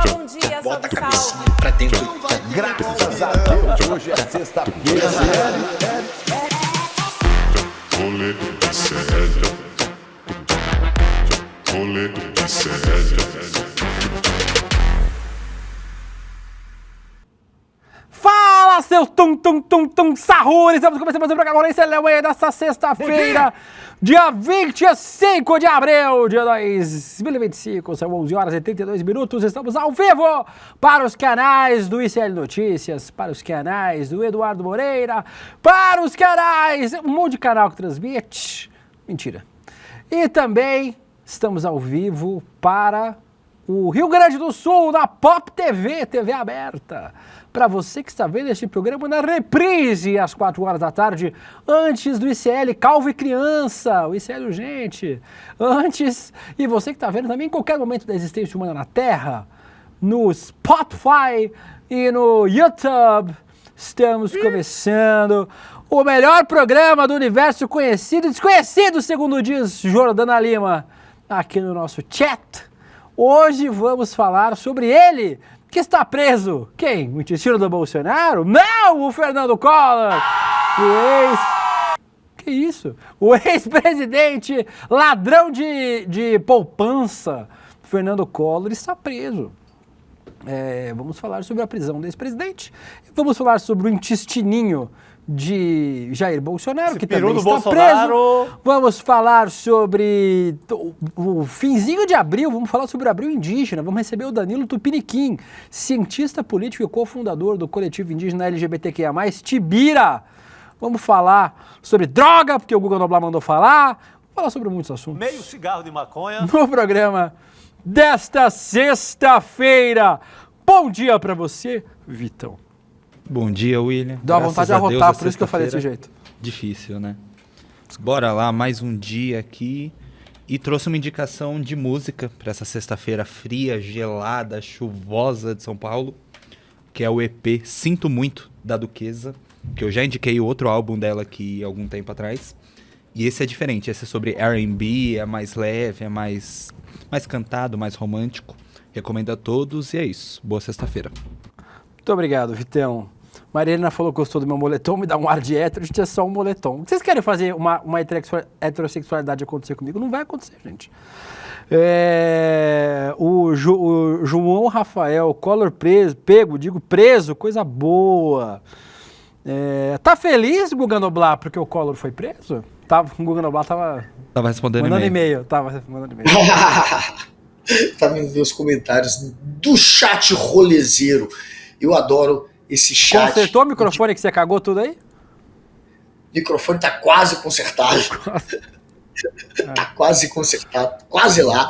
bom dia, Bota a salve, cabecinha salve. pra dentro. Graças a Deus, hoje é sexta-feira. Rolê de sério. Rolê de sério. Fala, seus tum sarrures! Estamos começando mais um programa agora em Celemanha desta sexta-feira, dia 25 de abril de 2025, são 11 horas e 32 minutos, estamos ao vivo para os canais do ICL Notícias, para os canais do Eduardo Moreira, para os canais, um monte de canal que transmite, mentira. E também estamos ao vivo para o Rio Grande do Sul, na Pop TV, TV aberta. Para você que está vendo este programa na reprise às 4 horas da tarde, antes do ICL Calvo e Criança, o ICL Urgente, antes, e você que está vendo também em qualquer momento da existência humana na Terra, no Spotify e no YouTube, estamos começando o melhor programa do universo conhecido e desconhecido, segundo diz Jordana Lima, aqui no nosso chat. Hoje vamos falar sobre ele, que está preso. Quem? O intestino do Bolsonaro? Não, o Fernando Collor. Que isso? O ex-presidente, ladrão de poupança, Fernando Collor, está preso. Vamos falar sobre a prisão do ex-presidente. Vamos falar sobre o intestininho de Jair Bolsonaro, que também está preso. Vamos falar sobre o finzinho de abril, vamos falar sobre o abril indígena, vamos receber o Danilo Tupiniquim, cientista político e cofundador do coletivo indígena LGBTQIA+, Tibira. Vamos falar sobre droga, porque o Guga Noblar mandou falar. Vamos falar sobre muitos assuntos. Meio cigarro de maconha. No programa desta sexta-feira. Bom dia pra você, Vitão. Bom dia, William. Dá uma vontade de arrotar, por isso que eu falei desse jeito. Difícil, né? Bora lá, mais um dia aqui. E trouxe uma indicação de música para essa sexta-feira fria, gelada, chuvosa de São Paulo, que é o EP Sinto Muito, da Duquesa, que eu já indiquei o outro álbum dela aqui há algum tempo atrás. E esse é diferente, esse é sobre R&B, é mais leve, é mais cantado, mais romântico. Recomendo a todos e é isso. Boa sexta-feira. Muito obrigado, Vitão. Marilena falou que gostou do meu moletom, me dá um ar de hétero, gente, é só um moletom. Vocês querem fazer uma heterossexualidade acontecer comigo? Não vai acontecer, gente. O João Rafael, Collor preso, coisa boa. Tá feliz, Guga Noblar, porque o Collor foi preso? O Guga Noblar tava respondendo mandando e-mail. Tava mandando e-mail. Tava vendo os comentários do chat rolezeiro. Eu adoro esse chat. Consertou o microfone que você cagou tudo aí? O microfone tá quase consertado. Tá quase consertado, quase lá.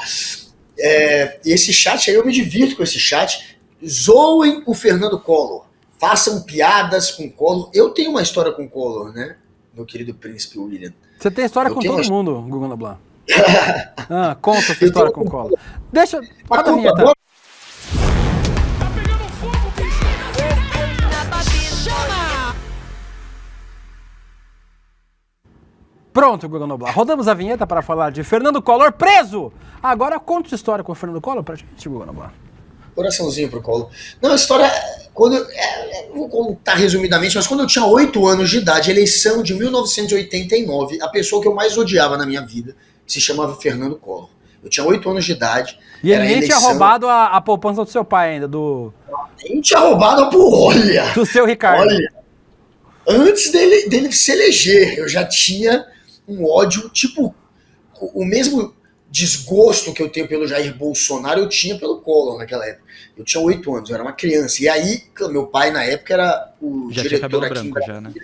E esse chat aí, eu me divirto com esse chat. Zoem o Fernando Collor. Façam piadas com o Collor. Eu tenho uma história com o Collor, né? Meu querido príncipe William. Você tem história com todo mundo, Guga Noblar. Conta essa história com o Collor. Roda a vinheta. Pronto, Guga Noblar. Rodamos a vinheta para falar de Fernando Collor preso. Agora conta sua história com o Fernando Collor pra gente, Guga Noblar. Coraçãozinho pro Collor. Não, a história, vou contar resumidamente, mas quando eu tinha 8 anos de idade, eleição de 1989, a pessoa que eu mais odiava na minha vida se chamava Fernando Collor. Eu tinha 8 anos de idade. E ele nem tinha roubado a poupança do seu pai ainda, Nem tinha roubado do seu Ricardo. Olha, antes dele se eleger, eu já tinha um ódio, tipo, o mesmo desgosto que eu tenho pelo Jair Bolsonaro, eu tinha pelo Collor naquela época. Eu tinha 8 anos, eu era uma criança. E aí, meu pai, na época, era o já diretor tinha cabelo aqui branco, já, né?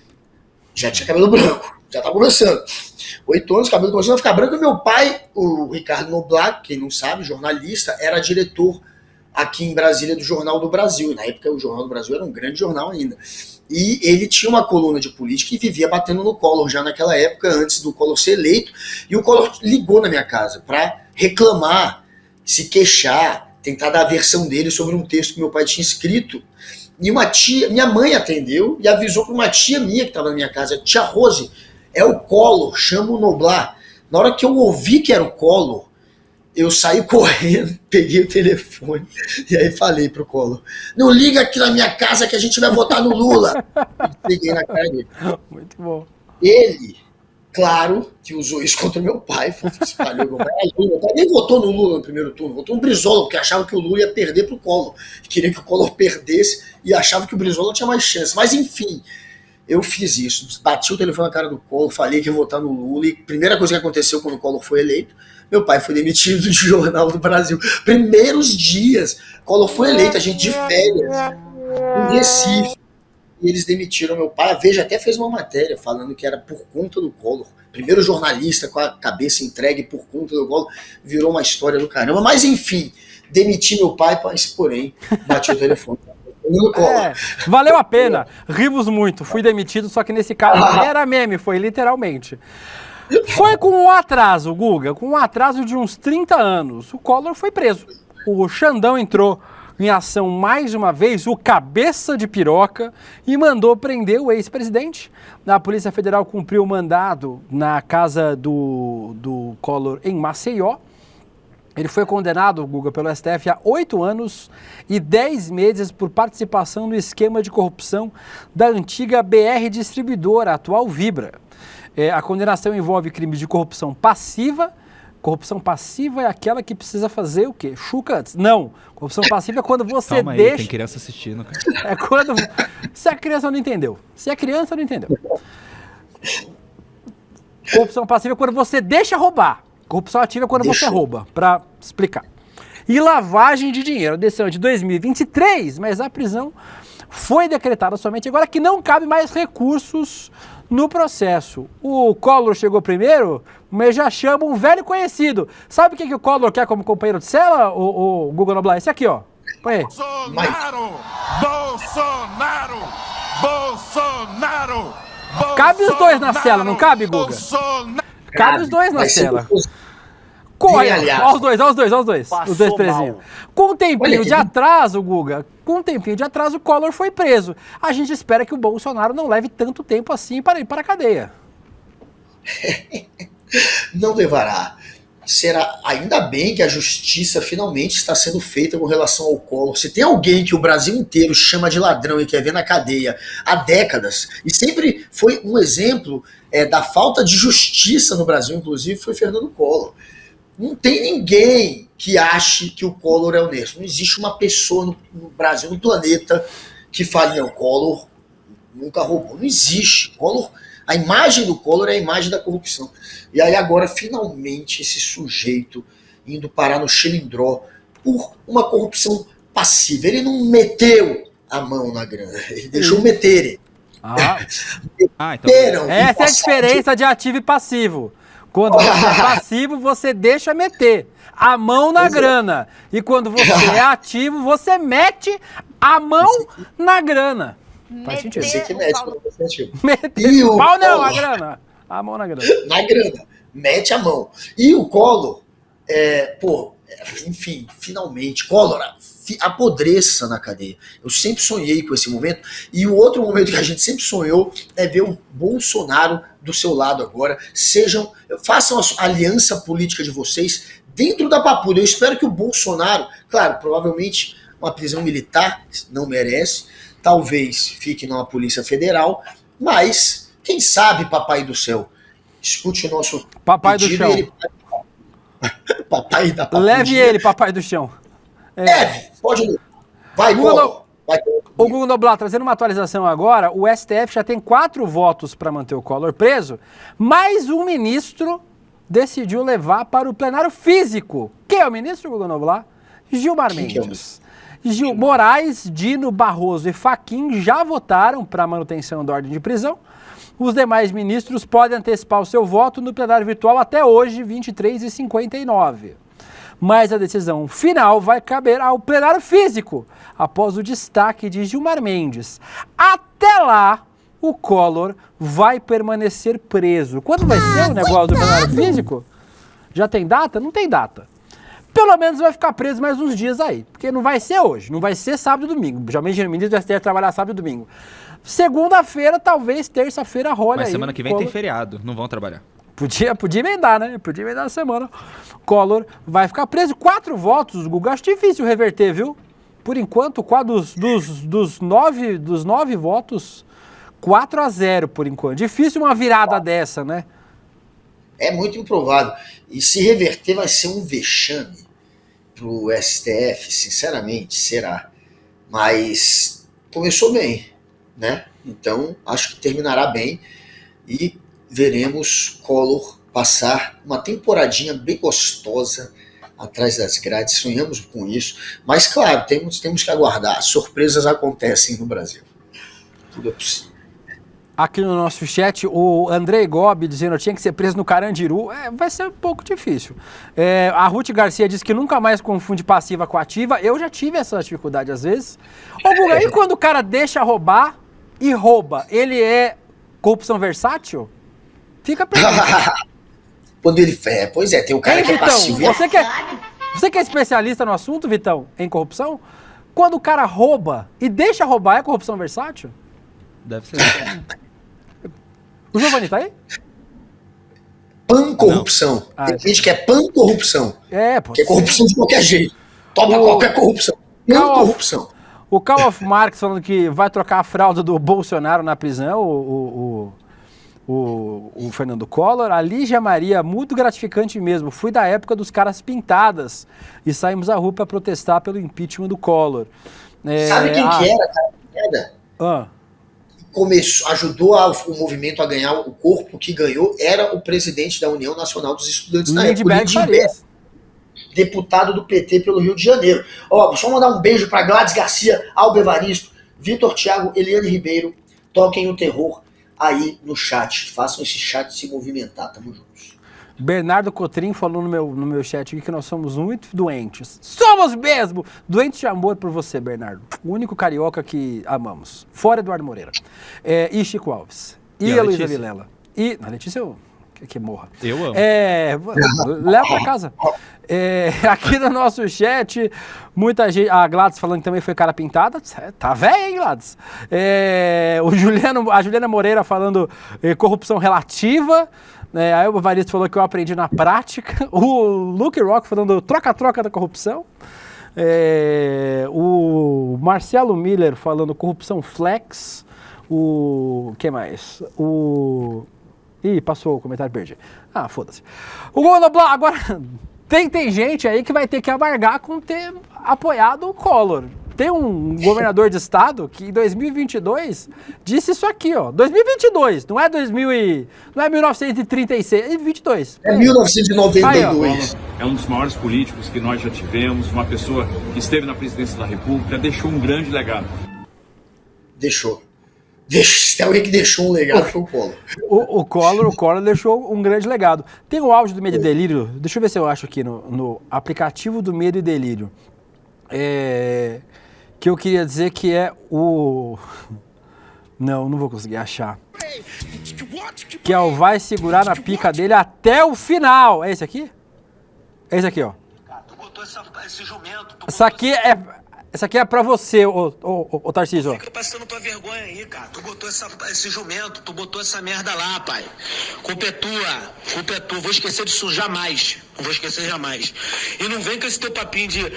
Já tinha cabelo branco, já tá começando. 8 anos, cabelo começando a ficar branco. E meu pai, o Ricardo Noblar, quem não sabe, jornalista, era diretor aqui em Brasília do Jornal do Brasil. E na época, o Jornal do Brasil era um grande jornal ainda. E ele tinha uma coluna de política e vivia batendo no Collor já naquela época, antes do Collor ser eleito. E o Collor ligou na minha casa para reclamar, se queixar, tentar dar a versão dele sobre um texto que meu pai tinha escrito. E uma tia, minha mãe atendeu e avisou para uma tia minha que estava na minha casa, tia Rose, é o Collor, chama o Noblar. Na hora que eu ouvi que era o Collor, eu saí correndo, peguei o telefone e aí falei pro Collor, não liga aqui na minha casa que a gente vai votar no Lula. E peguei na cara dele. Muito bom. Ele, claro, que usou isso contra meu pai, espalhou meu pai. Meu pai nem votou no Lula no primeiro turno, votou no Brizola, porque achava que o Lula ia perder pro Collor. Queria que o Collor perdesse e achava que o Brizola tinha mais chance. Mas enfim, eu fiz isso, bati o telefone na cara do Collor, falei que ia votar no Lula e a primeira coisa que aconteceu quando o Collor foi eleito, meu pai foi demitido do Jornal do Brasil. Primeiros dias, Collor foi eleito, a gente de férias, em Recife, e eles demitiram meu pai. A Veja até fez uma matéria falando que era por conta do Collor. Primeiro jornalista com a cabeça entregue por conta do Collor, virou uma história do caramba. Mas enfim, demiti meu pai, mas porém, bati o telefone. Valeu a pena, rimos muito, fui demitido, só que nesse caso não era meme, foi literalmente. Foi com um atraso, Guga, com um atraso de uns 30 anos, o Collor foi preso. O Xandão entrou em ação mais uma vez, o cabeça de piroca, e mandou prender o ex-presidente. A Polícia Federal cumpriu o mandado na casa do Collor em Maceió. Ele foi condenado, Guga, pelo STF a 8 anos e 10 meses por participação no esquema de corrupção da antiga BR Distribuidora, a atual Vibra. A condenação envolve crimes de corrupção passiva. Corrupção passiva é aquela que precisa fazer o quê? Chuca antes. Não. Corrupção passiva é quando você Calma deixa... aí, tem criança assistindo, cara. É quando... Se a criança não entendeu. Se a criança não entendeu. Corrupção passiva é quando você deixa roubar. Corrupção ativa é quando você rouba, para explicar. E lavagem de dinheiro. A decisão é de 2023, mas a prisão foi decretada somente agora, que não cabe mais recursos no processo. O Collor chegou primeiro, mas já chama um velho conhecido. Sabe o que o Collor quer como companheiro de cela, o Guga Noblar? Esse aqui, ó. Põe aí. Bolsonaro! Bolsonaro! Bolsonaro! Cabe os dois na cela, não cabe, Guga? Cabe os dois na cela. Corre, olha os dois. Os dois presinhos. Com um tempinho de atraso, Guga, o Collor foi preso. A gente espera que o Bolsonaro não leve tanto tempo assim para ir para a cadeia. Não levará. Será ainda bem que a justiça finalmente está sendo feita com relação ao Collor. Se tem alguém que o Brasil inteiro chama de ladrão e quer ver na cadeia há décadas, e sempre foi um exemplo da falta de justiça no Brasil, inclusive, foi Fernando Collor. Não tem ninguém que ache que o Collor é honesto. Não existe uma pessoa no Brasil, no planeta, que fale, não, Collor nunca roubou. Não existe. Collor, a imagem do Collor é a imagem da corrupção. E aí agora, finalmente, esse sujeito indo parar no Xilindró por uma corrupção passiva. Ele não meteu a mão na grana, ele deixou meterem. Então. Essa é a diferença de ativo e passivo. Quando você é passivo, você deixa meter a mão na grana. E quando você é ativo, você mete a mão na grana. Faz sentido. Você que mete quando você é ativo. Meter o pau não, a grana. A mão na grana. Na grana. Mete a mão. E o Collor, enfim, finalmente, Collor apodreça na cadeia. Eu sempre sonhei com esse momento. E o outro momento que a gente sempre sonhou é ver o Bolsonaro do seu lado agora. Façam a aliança política de vocês dentro da papuda. Eu espero que o Bolsonaro, claro, provavelmente uma prisão militar, não merece, talvez fique numa Polícia Federal, mas quem sabe, papai do céu, escute o nosso papai do chão. Papai da papuda. Leve ele, papai do chão. Pode ir. Vai, Collor. O Guga Noblar, trazendo uma atualização agora, o STF já tem 4 votos para manter o Collor preso, mas um ministro decidiu levar para o plenário físico. Quem é o ministro, Guga Noblar? Gilmar Mendes. Moraes, Dino, Barroso e Fachin já votaram para a manutenção da ordem de prisão. Os demais ministros podem antecipar o seu voto no plenário virtual até hoje, 23h59. Mas a decisão final vai caber ao plenário físico, após o destaque de Gilmar Mendes. Até lá, o Collor vai permanecer preso. Quando vai ser o negócio do plenário físico? Já tem data? Não tem data. Pelo menos vai ficar preso mais uns dias aí, porque não vai ser hoje, não vai ser sábado e domingo. Geralmente o ministro do STF trabalhar sábado e domingo. Segunda-feira, talvez terça-feira, rola aí. Mas semana que vem tem feriado, não vão trabalhar. Podia emendar, né? Podia emendar na semana. Collor vai ficar preso. 4 votos, Guga. Acho difícil reverter, viu? Por enquanto, dos 9 votos, 4-0 por enquanto. Difícil uma virada dessa, né? É muito improvável. E se reverter vai ser um vexame pro STF, sinceramente, será. Mas começou bem, né? Então, acho que terminará bem e veremos Collor passar uma temporadinha bem gostosa atrás das grades. Sonhamos com isso. Mas, claro, temos que aguardar. Surpresas acontecem no Brasil. Tudo é possível. Aqui no nosso chat, o Andrei Gobi dizendo que tinha que ser preso no Carandiru. Vai ser um pouco difícil. A Ruth Garcia disse que nunca mais confunde passiva com ativa. Eu já tive essa dificuldade às vezes. Ô, Guga, e quando o cara deixa roubar e rouba, ele é corrupção versátil? Fica perdido. Quando ele... pois é, tem o cara que é Vitão, passivo. você que é especialista no assunto, Vitão, em corrupção, quando o cara rouba e deixa roubar, é corrupção versátil? Deve ser. O Giovanni tá aí? Pan-corrupção. Tem gente que é pan-corrupção. Que é corrupção de qualquer jeito. Toma qualquer corrupção. Pan-corrupção. O Call of Marx falando que vai trocar a fralda do Bolsonaro na prisão, o Fernando Collor. A Lígia Maria, muito gratificante mesmo. Fui da época dos caras pintadas e saímos à rua para protestar pelo impeachment do Collor. Sabe quem que era, cara? Ajudou o movimento a ganhar o corpo que ganhou, era o presidente da União Nacional dos Estudantes na época, Lindbergh, deputado do PT pelo Rio de Janeiro. Só mandar um beijo para Gladys Garcia, Alba Evaristo, Vitor Thiago, Eliane Ribeiro. Toquem o terror aí no chat. Façam esse chat se movimentar. Tamo juntos. Bernardo Cotrim falou no meu chat aqui que nós somos muito doentes. Somos mesmo! Doentes de amor por você, Bernardo. O único carioca que amamos. Fora Eduardo Moreira. E Chico Alves. E a Luísa Vilela. E a Letícia, eu que morra. Eu amo. Leva pra casa. Aqui no nosso chat, muita gente... A Gladys falando que também foi cara pintada. Tá velha, hein, Gladys? A Juliana Moreira falando corrupção relativa. Aí o Evaristo falou que eu aprendi na prática. O Luke Rock falando troca-troca da corrupção. O Marcelo Miller falando corrupção flex. O que mais? Ih, passou o comentário, perdi. Foda-se. O Gonoblar, agora tem gente aí que vai ter que amargar com ter apoiado o Collor. Tem um governador de estado que em 2022 disse isso aqui, ó. 2022, não é 1936, é 2022. É 1992. É um dos maiores políticos que nós já tivemos, uma pessoa que esteve na presidência da República, deixou um grande legado. Deixou. Se alguém que deixou um legado foi o Collor. O Collor deixou um grande legado. Tem o áudio do Medo e Delírio, deixa eu ver se eu acho aqui no aplicativo do Medo e Delírio. Que eu queria dizer que é o... Não vou conseguir achar. Que é o vai segurar na pica dele até o final. É esse aqui? É esse aqui, ó. Tu botou esse jumento. Essa aqui é pra você, ô Tarcísio. Fica passando tua vergonha aí, cara. Tu botou esse jumento, tu botou essa merda lá, pai. Culpa é tua. Vou esquecer disso jamais. Não vou esquecer jamais. E não vem com esse teu papinho de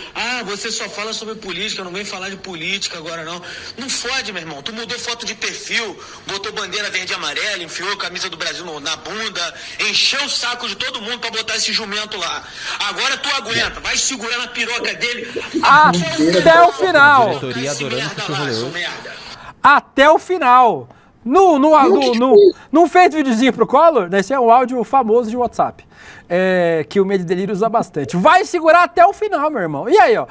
você só fala sobre política, não vem falar de política agora não. Não fode, meu irmão. Tu mudou foto de perfil, botou bandeira verde e amarela, enfiou a camisa do Brasil na bunda, encheu o saco de todo mundo pra botar esse jumento lá. Agora tu aguenta, vai segurar na piroca dele até o final. Diretoria adorando futebol hoje. Até o final. Não fez videozinho pro Collor? Esse é um áudio famoso de WhatsApp. Que o Medo e Delírio usa bastante. Vai segurar até o final, meu irmão. E aí, ó.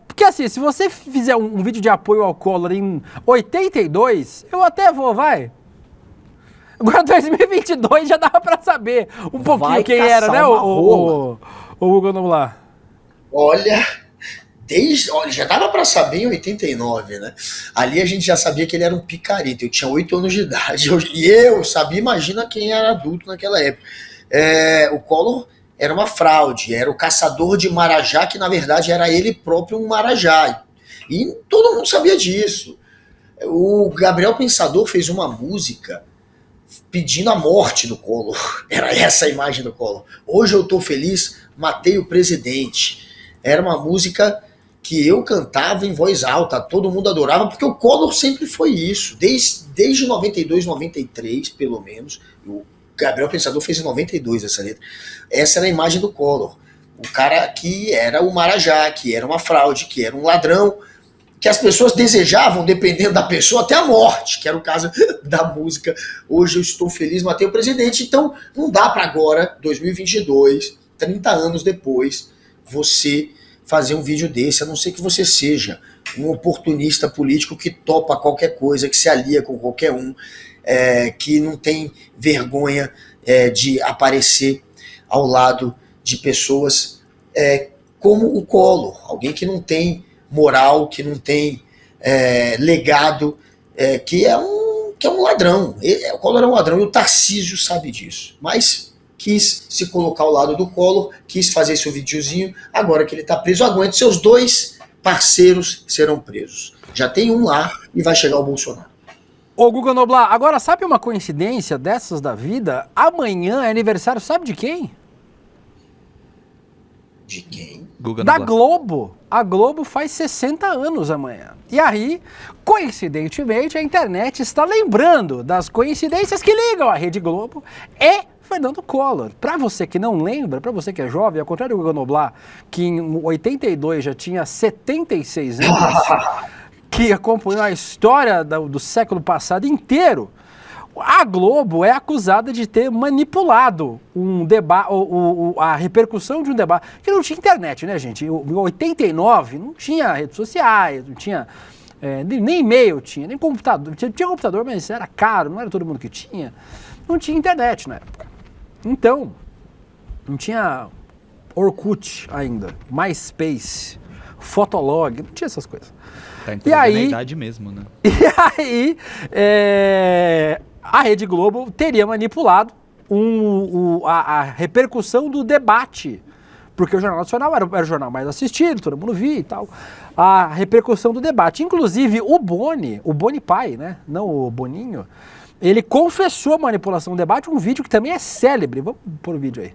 Porque assim, se você fizer um vídeo de apoio ao Collor em 82, eu até vou, vai. Agora 2022 já dava pra saber um pouquinho quem era, né, o Hugo Noblar? Olha, já dava pra saber em 89, né? Ali a gente já sabia que ele era um picareta. Eu tinha 8 anos de idade. E eu sabia, imagina quem era adulto naquela época. O Collor era uma fraude, era o caçador de marajá, que na verdade era ele próprio um marajá. E todo mundo sabia disso. O Gabriel Pensador fez uma música pedindo a morte do Collor. Era essa a imagem do Collor. Hoje eu tô feliz, matei o presidente. Era uma música que eu cantava em voz alta, todo mundo adorava, porque o Collor sempre foi isso. Desde 92, 93, pelo menos. O Gabriel Pensador fez em 92 essa letra. Essa era a imagem do Collor. O cara que era o Marajá, que era uma fraude, que era um ladrão, que as pessoas desejavam, dependendo da pessoa, até a morte, que era o caso da música Hoje Eu Estou Feliz, Matei o Presidente. Então, não dá para agora, 2022, 30 anos depois, você fazer um vídeo desse, a não ser que você seja um oportunista político que topa qualquer coisa, que se alia com qualquer um, que não tem vergonha de aparecer ao lado de pessoas como o Collor, alguém que não tem moral, que não tem legado, que é um ladrão. O Collor é um ladrão e o Tarcísio sabe disso. Mas quis se colocar ao lado do Collor, quis fazer seu videozinho, agora que ele está preso, aguenta, seus 2 parceiros serão presos. Já tem um lá e vai chegar o Bolsonaro. Ô, Guga Noblar, agora sabe uma coincidência dessas da vida? Amanhã é aniversário, sabe de quem? De quem? Da Globo. A Globo faz 60 anos amanhã. E aí, coincidentemente, a internet está lembrando das coincidências que ligam a Rede Globo e Fernando Collor. Para você que não lembra, para você que é jovem, ao contrário do Guga Noblar, que em 82 já tinha 76 anos, que acompanhou a história do século passado inteiro, a Globo é acusada de ter manipulado um debate, a repercussão de um debate, que não tinha internet, né, gente? Em 89 não tinha redes sociais, não tinha nem e-mail tinha, nem computador. Tinha computador, mas era caro, não era todo mundo que tinha. Não tinha internet na época. Então, não tinha Orkut ainda, MySpace, Fotolog, não tinha essas coisas. Tá entregando a idade mesmo, né? E aí, a Rede Globo teria manipulado a repercussão do debate, porque o Jornal Nacional era o jornal mais assistido, todo mundo via e tal, a repercussão do debate. Inclusive, o Boni pai, né, não o Boninho, ele confessou a manipulação do debate, um vídeo que também é célebre. Vamos pôr o vídeo aí.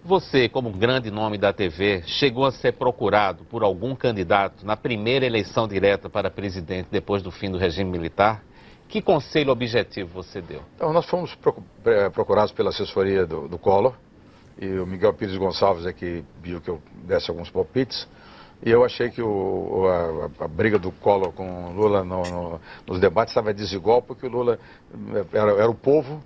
Você, como grande nome da TV, chegou a ser procurado por algum candidato na primeira eleição direta para presidente depois do fim do regime militar? Que conselho objetivo você deu? Então, nós fomos procurados pela assessoria do Collor, e o Miguel Pires Gonçalves é que viu que eu desse alguns palpites, e eu achei que a briga do Collor com o Lula nos debates estava desigual, porque o Lula era o povo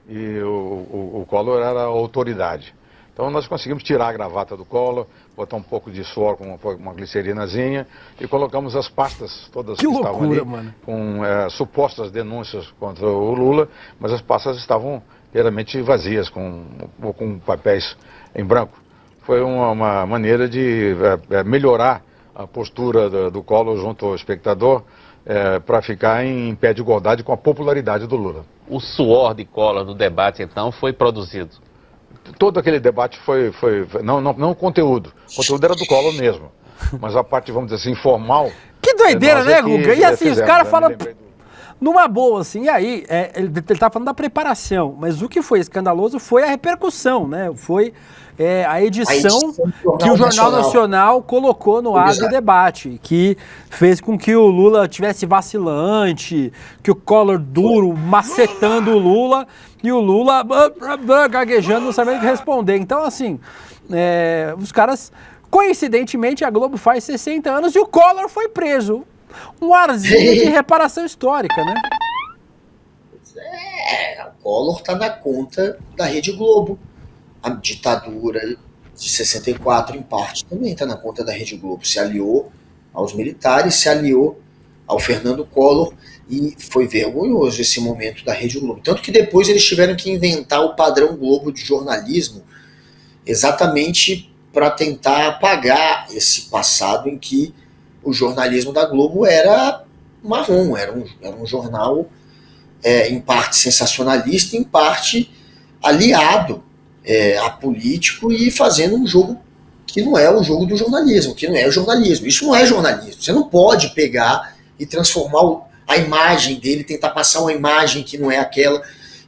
e o Collor era a autoridade. Então nós conseguimos tirar a gravata do Collor, botar um pouco de suor com uma glicerinazinha e colocamos as pastas todas que estavam ali, mano, com supostas denúncias contra o Lula, mas as pastas estavam inteiramente vazias, com papéis em branco. Foi uma maneira de melhorar a postura do Collor junto ao espectador, para ficar em pé de igualdade com a popularidade do Lula. O suor de Collor no debate, então, foi produzido? Todo aquele debate não o conteúdo. O conteúdo era do Collor mesmo. Mas a parte, vamos dizer assim, informal... Que doideira, né, Guga? E assim, os caras falam... Numa boa, assim, e aí, ele tá falando da preparação, mas o que foi escandaloso foi a repercussão, né? Foi a edição que o Jornal Nacional colocou no ar do debate, que fez com que o Lula tivesse vacilante, que o Collor duro, macetando o Lula, e o Lula gaguejando, não sabendo o que responder. Então, assim, os caras, coincidentemente, a Globo faz 60 anos e o Collor foi preso. Um arzinho de reparação histórica, né? O Collor tá na conta da Rede Globo. A ditadura de 64, em parte, também tá na conta da Rede Globo. Se aliou aos militares, se aliou ao Fernando Collor, e foi vergonhoso esse momento da Rede Globo. Tanto que depois eles tiveram que inventar o padrão Globo de jornalismo, exatamente para tentar apagar esse passado em que o jornalismo da Globo era marrom, era um jornal em parte sensacionalista, em parte aliado a político e fazendo um jogo que não é o jogo do jornalismo, que não é o jornalismo. Isso não é jornalismo. Você não pode pegar e transformar a imagem dele, tentar passar uma imagem que não é aquela,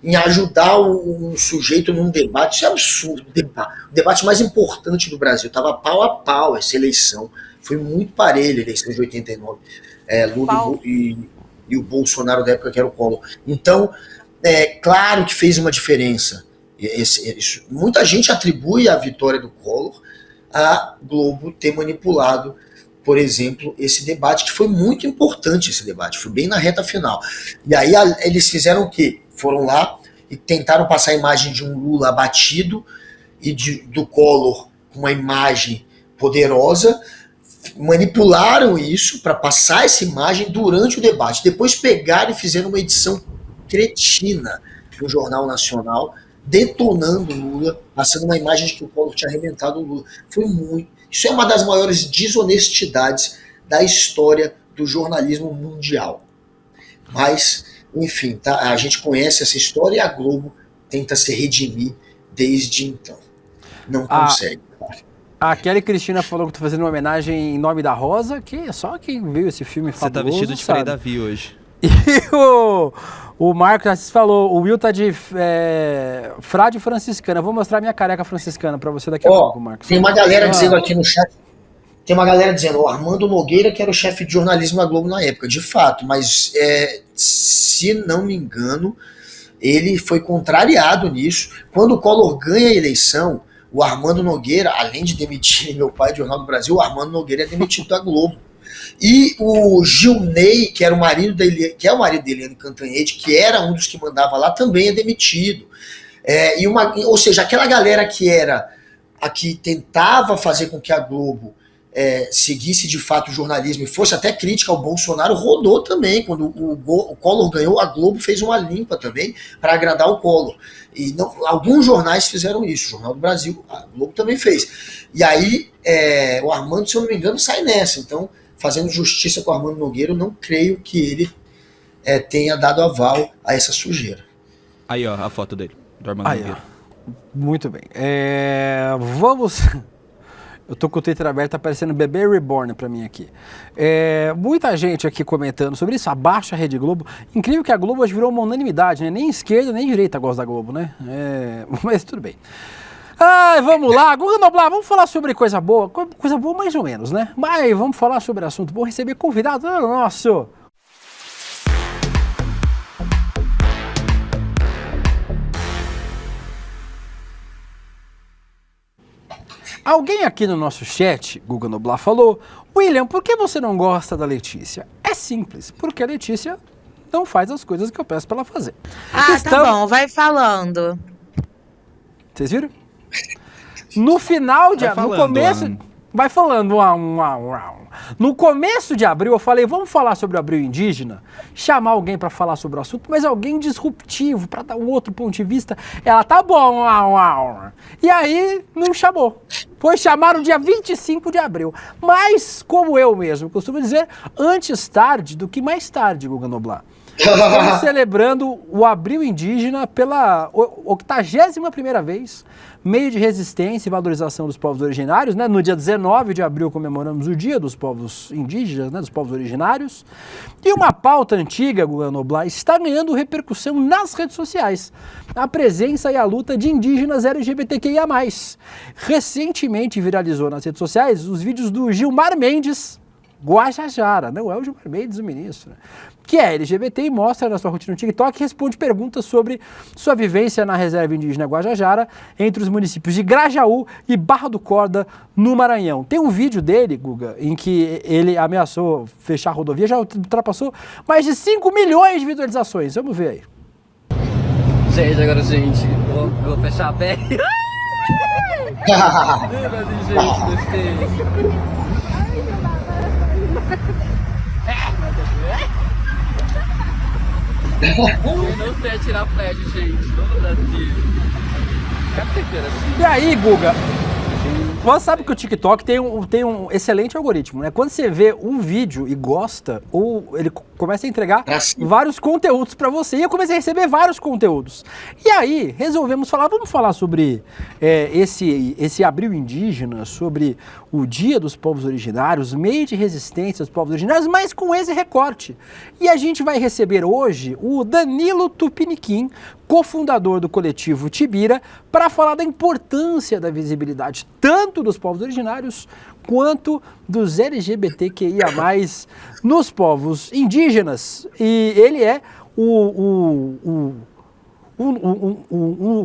em ajudar um sujeito num debate. Isso é absurdo. O debate mais importante do Brasil estava pau a pau essa eleição. Foi muito parelho a eleição de 89. Lula e o Bolsonaro da época, que era o Collor. Então, claro que fez uma diferença. Muita gente atribui a vitória do Collor a Globo ter manipulado, por exemplo, esse debate, que foi muito importante esse debate, foi bem na reta final. E aí eles fizeram o quê? Foram lá e tentaram passar a imagem de um Lula abatido e do Collor com uma imagem poderosa, manipularam isso para passar essa imagem durante o debate. Depois pegaram e fizeram uma edição cretina no Jornal Nacional, detonando o Lula, passando uma imagem de que o Collor tinha arrebentado o Lula. Foi muito. Isso é uma das maiores desonestidades da história do jornalismo mundial. Mas, enfim, tá, a gente conhece essa história e a Globo tenta se redimir desde então. Não consegue. A Kelly Cristina falou que tô fazendo uma homenagem em nome da Rosa, que é só quem viu esse filme fabuloso. Você tá vestido de Frei Davi hoje. E o Marcos Assis falou, o Will tá de frade franciscana. Eu vou mostrar minha careca franciscana pra você daqui a pouco, Marcos. Tem uma galera dizendo aqui no chat, tem uma galera dizendo, o Armando Nogueira, que era o chefe de jornalismo da Globo na época, de fato, mas se não me engano, ele foi contrariado nisso. Quando o Collor ganha a eleição, o Armando Nogueira, além de demitir meu pai do Jornal do Brasil, o Armando Nogueira é demitido da Globo. E o Gilney, que era o marido da Eliane Cantanhede, que era um dos que mandava lá, também é demitido. Ou seja, aquela galera que tentava fazer com que a Globo seguisse de fato o jornalismo e fosse até crítica ao Bolsonaro, rodou também. Quando o Collor ganhou, a Globo fez uma limpa também para agradar o Collor. E alguns jornais fizeram isso, o Jornal do Brasil, a Globo também fez. E aí o Armando, se eu não me engano, sai nessa. Então, fazendo justiça com o Armando Nogueira, eu não creio que ele tenha dado aval a essa sujeira. Aí, ó, a foto dele, do Armando Nogueira. Ó. Muito bem. Vamos... Eu tô com o Twitter aberto, tá aparecendo Bebê Reborn pra mim aqui. Muita gente aqui comentando sobre isso, abaixo a Rede Globo. Incrível que a Globo hoje virou uma unanimidade, né? Nem esquerda, nem direita gosta da Globo, né? Mas tudo bem. Vamos lá, Guga Noblar, vamos falar sobre coisa boa. Coisa boa mais ou menos, né? Mas vamos falar sobre assunto bom, receber convidado nosso. Alguém aqui no nosso chat, Guga Noblar, falou: William, por que você não gosta da Letícia? É simples, porque a Letícia não faz as coisas que eu peço pra ela fazer. Tá bom, vai falando. Vocês viram? No final de abril, no começo... Vai falando. No começo de abril, eu falei, vamos falar sobre o abril indígena? Chamar alguém para falar sobre o assunto, mas alguém disruptivo, para dar um outro ponto de vista. Ela, tá bom. E aí, não chamou. Foi chamar no dia 25 de abril. Mas, como eu mesmo costumo dizer, antes tarde do que mais tarde, Guga Noblar. Estamos celebrando o Abril Indígena pela 81ª vez, meio de resistência e valorização dos povos originários, né? No dia 19 de abril comemoramos o Dia dos Povos Indígenas, né? Dos povos originários. E uma pauta antiga, Guga Noblar, está ganhando repercussão nas redes sociais. A presença e a luta de indígenas LGBTQIA+. Recentemente viralizou nas redes sociais os vídeos do Gilmar Mendes, Guajajara, não é o Gilmar Mendes, o ministro, que é LGBT e mostra na sua rotina no TikTok e responde perguntas sobre sua vivência na reserva indígena Guajajara, entre os municípios de Grajaú e Barra do Corda, no Maranhão. Tem um vídeo dele, Guga, em que ele ameaçou fechar a rodovia, já ultrapassou mais de 5 milhões de visualizações. Vamos ver aí. Gente, agora, vou fechar a pé. Gente, gostei. Eu não sei atirar flecha, gente. No Brasil. E aí, Guga? Você sabe que o TikTok tem um excelente algoritmo, né? Quando você vê um vídeo e gosta, ou ele começa a entregar vários conteúdos para você. E eu comecei a receber vários conteúdos. E aí, vamos falar sobre esse Abril Indígena, sobre o Dia dos Povos Originários, meio de resistência dos povos originários, mas com esse recorte. E a gente vai receber hoje o Danilo Tupiniquim, cofundador do coletivo Tibira, para falar da importância da visibilidade tanto dos povos originários quanto dos LGBTQIA+, nos povos indígenas. E ele é o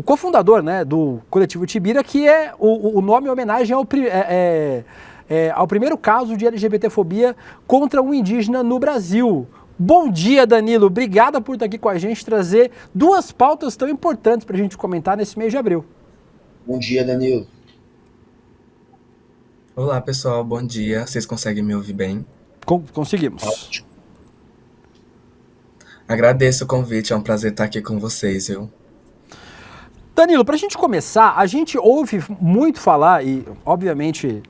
cofundador, né, do coletivo Tibira, que é o nome em homenagem ao primeiro caso de LGBTfobia contra um indígena no Brasil. Bom dia, Danilo. Obrigada por estar aqui com a gente, trazer duas pautas tão importantes para a gente comentar nesse mês de abril. Bom dia, Danilo. Olá, pessoal. Bom dia. Vocês conseguem me ouvir bem? Conseguimos. Ótimo. Agradeço o convite. É um prazer estar aqui com vocês, viu? Danilo, para a gente começar, a gente ouve muito falar e, obviamente,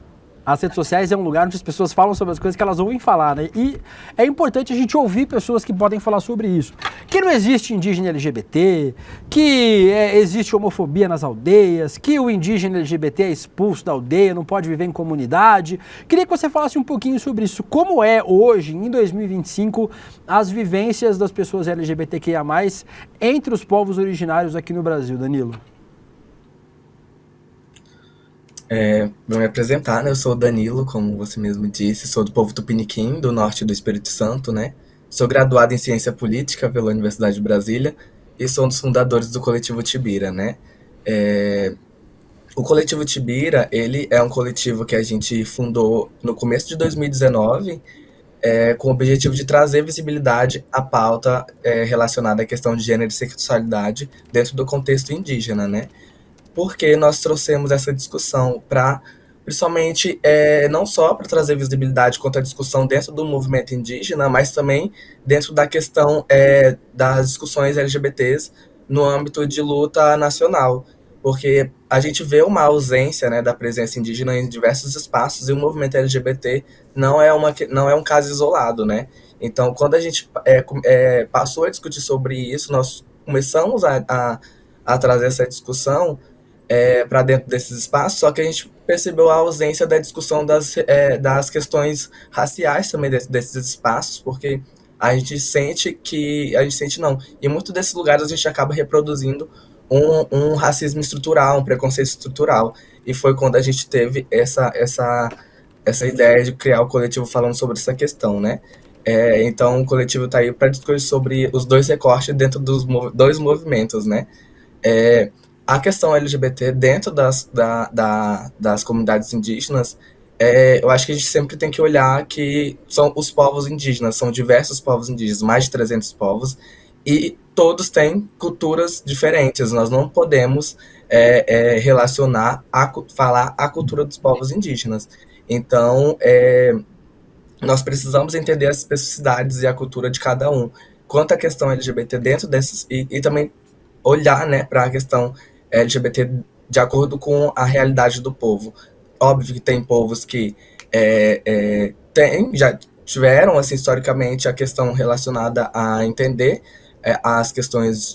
as redes sociais é um lugar onde as pessoas falam sobre as coisas que elas ouvem falar, né? E é importante a gente ouvir pessoas que podem falar sobre isso. Que não existe indígena LGBT, que existe homofobia nas aldeias, que o indígena LGBT é expulso da aldeia, não pode viver em comunidade. Queria que você falasse um pouquinho sobre isso. Como é hoje, em 2025, as vivências das pessoas LGBTQIA+, entre os povos originários aqui no Brasil, Danilo? Vou me apresentar, né? Eu sou o Danilo, como você mesmo disse, sou do povo Tupiniquim, do norte do Espírito Santo, né? Sou graduado em Ciência Política pela Universidade de Brasília e sou um dos fundadores do coletivo Tibira, né? O coletivo Tibira, ele é um coletivo que a gente fundou no começo de 2019, com o objetivo de trazer visibilidade à pauta relacionada à questão de gênero e sexualidade dentro do contexto indígena, né? Porque nós trouxemos essa discussão para, principalmente, não só para trazer visibilidade quanto à discussão dentro do movimento indígena, mas também dentro da questão das discussões LGBTs no âmbito de luta nacional. Porque a gente vê uma ausência, né, da presença indígena em diversos espaços e o movimento LGBT não é um caso isolado, né? Então, quando a gente passou a discutir sobre isso, nós começamos a trazer essa discussão para dentro desses espaços, só que a gente percebeu a ausência da discussão das questões raciais também desses espaços, porque em muitos desses lugares a gente acaba reproduzindo um racismo estrutural, um preconceito estrutural, e foi quando a gente teve essa ideia de criar o coletivo falando sobre essa questão, né? Então o coletivo está aí para discutir sobre os dois recortes dentro dos dois movimentos, né? A questão LGBT dentro das comunidades indígenas, eu acho que a gente sempre tem que olhar que são os povos indígenas, são diversos povos indígenas, mais de 300 povos, e todos têm culturas diferentes. Nós não podemos falar a cultura dos povos indígenas. Então, nós precisamos entender as especificidades e a cultura de cada um. Quanto à questão LGBT dentro desses, e também olhar, né, para a questão LGBT de acordo com a realidade do povo. Óbvio que tem povos que já tiveram, assim, historicamente, a questão relacionada a entender as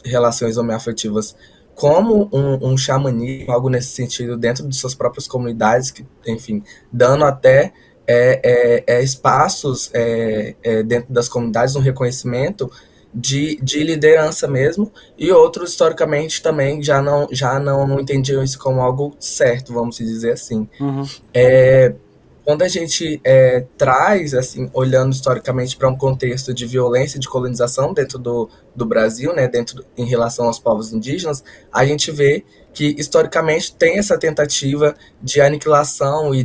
relações homoafetivas como um xamanismo, algo nesse sentido, dentro de suas próprias comunidades, que, enfim, dando até espaços dentro das comunidades, um reconhecimento de liderança mesmo, e outros, historicamente, também já não entendiam isso como algo certo, vamos dizer assim. Uhum. Quando a gente traz, assim, olhando historicamente para um contexto de violência e de colonização dentro do Brasil, né, em relação aos povos indígenas, a gente vê que, historicamente, tem essa tentativa de aniquilação e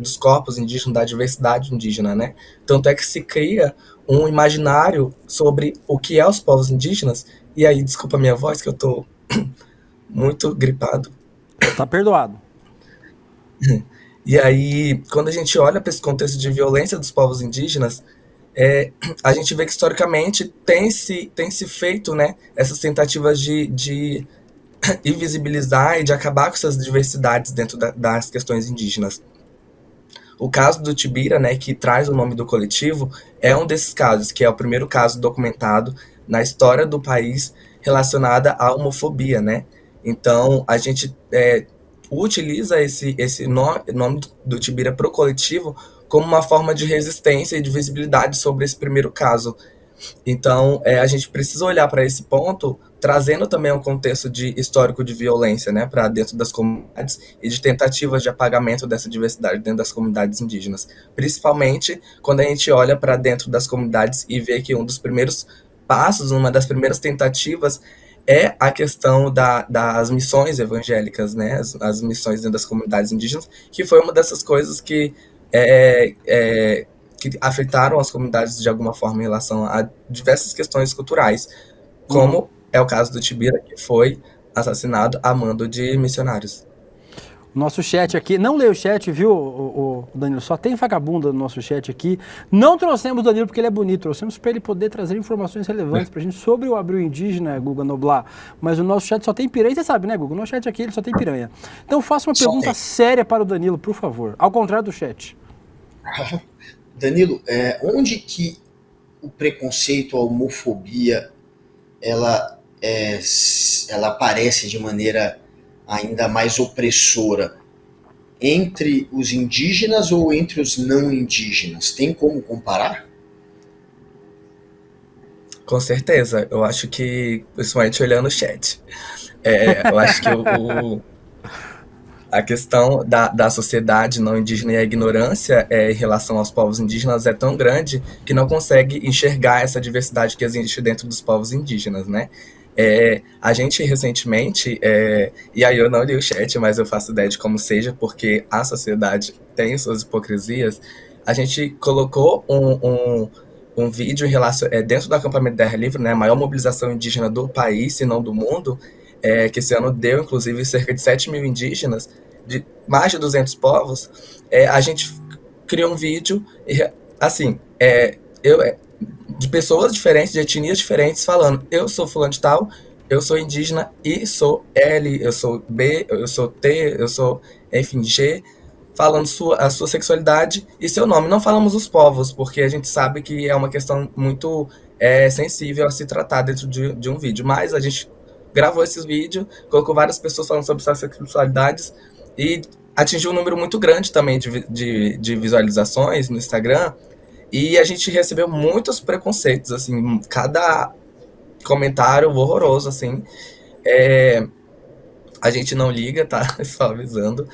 dos corpos indígenas, da diversidade indígena, né? Tanto é que se cria um imaginário sobre o que é os povos indígenas, e aí, desculpa a minha voz, que eu tô muito gripado. Tá perdoado. E aí, quando a gente olha para esse contexto de violência dos povos indígenas, a gente vê que, historicamente, tem se feito, né, essas tentativas de invisibilizar e de acabar com essas diversidades dentro das questões indígenas. O caso do Tibira, né, que traz o nome do coletivo, é um desses casos, que é o primeiro caso documentado na história do país relacionada à homofobia, né? Então, a gente utiliza esse nome do Tibira para o coletivo como uma forma de resistência e de visibilidade sobre esse primeiro caso. Então, a gente precisa olhar para esse ponto, trazendo também um contexto histórico de violência, né, para dentro das comunidades e de tentativas de apagamento dessa diversidade dentro das comunidades indígenas. Principalmente quando a gente olha para dentro das comunidades e vê que um dos primeiros passos, uma das primeiras tentativas é a questão das missões evangélicas, né, as missões dentro das comunidades indígenas, que foi uma dessas coisas que afetaram as comunidades de alguma forma em relação a diversas questões culturais, como é o caso do Tibira, que foi assassinado a mando de missionários. Nosso chat aqui, não leio o chat, viu, o Danilo? Só tem vagabunda no nosso chat aqui. Não trouxemos o Danilo porque ele é bonito, trouxemos para ele poder trazer informações relevantes pra gente sobre o Abril Indígena, Guga Noblar. Mas o nosso chat só tem piranha, você sabe, né, Guga? O nosso chat aqui ele só tem piranha. Então faça uma pergunta séria para o Danilo, por favor. Ao contrário do chat. Danilo, onde que o preconceito, a homofobia, ela aparece de maneira ainda mais opressora? Entre os indígenas ou entre os não indígenas? Tem como comparar? Com certeza. Eu acho que, principalmente olhando o chat, eu acho que a questão da sociedade não indígena e a ignorância em relação aos povos indígenas é tão grande que não consegue enxergar essa diversidade que existe dentro dos povos indígenas, né? A gente recentemente, e aí eu não li o chat, mas eu faço ideia de como seja, porque a sociedade tem suas hipocrisias, a gente colocou um vídeo em relação, dentro do acampamento Terra Livre, né, a maior mobilização indígena do país, se não do mundo, que esse ano deu, inclusive, cerca de 7 mil indígenas, de mais de 200 povos. A gente criou um vídeo, assim, de pessoas diferentes, de etnias diferentes, falando: eu sou fulano de tal, eu sou indígena e sou L, eu sou B, eu sou T, eu sou, enfim, G, falando a sua sexualidade e seu nome. Não falamos os povos, porque a gente sabe que é uma questão muito sensível a se tratar dentro de um vídeo, mas a gente gravou esses vídeos, colocou várias pessoas falando sobre suas sexualidades e atingiu um número muito grande também de visualizações no Instagram. E a gente recebeu muitos preconceitos, assim, cada comentário horroroso, assim. A gente não liga, tá? Só avisando.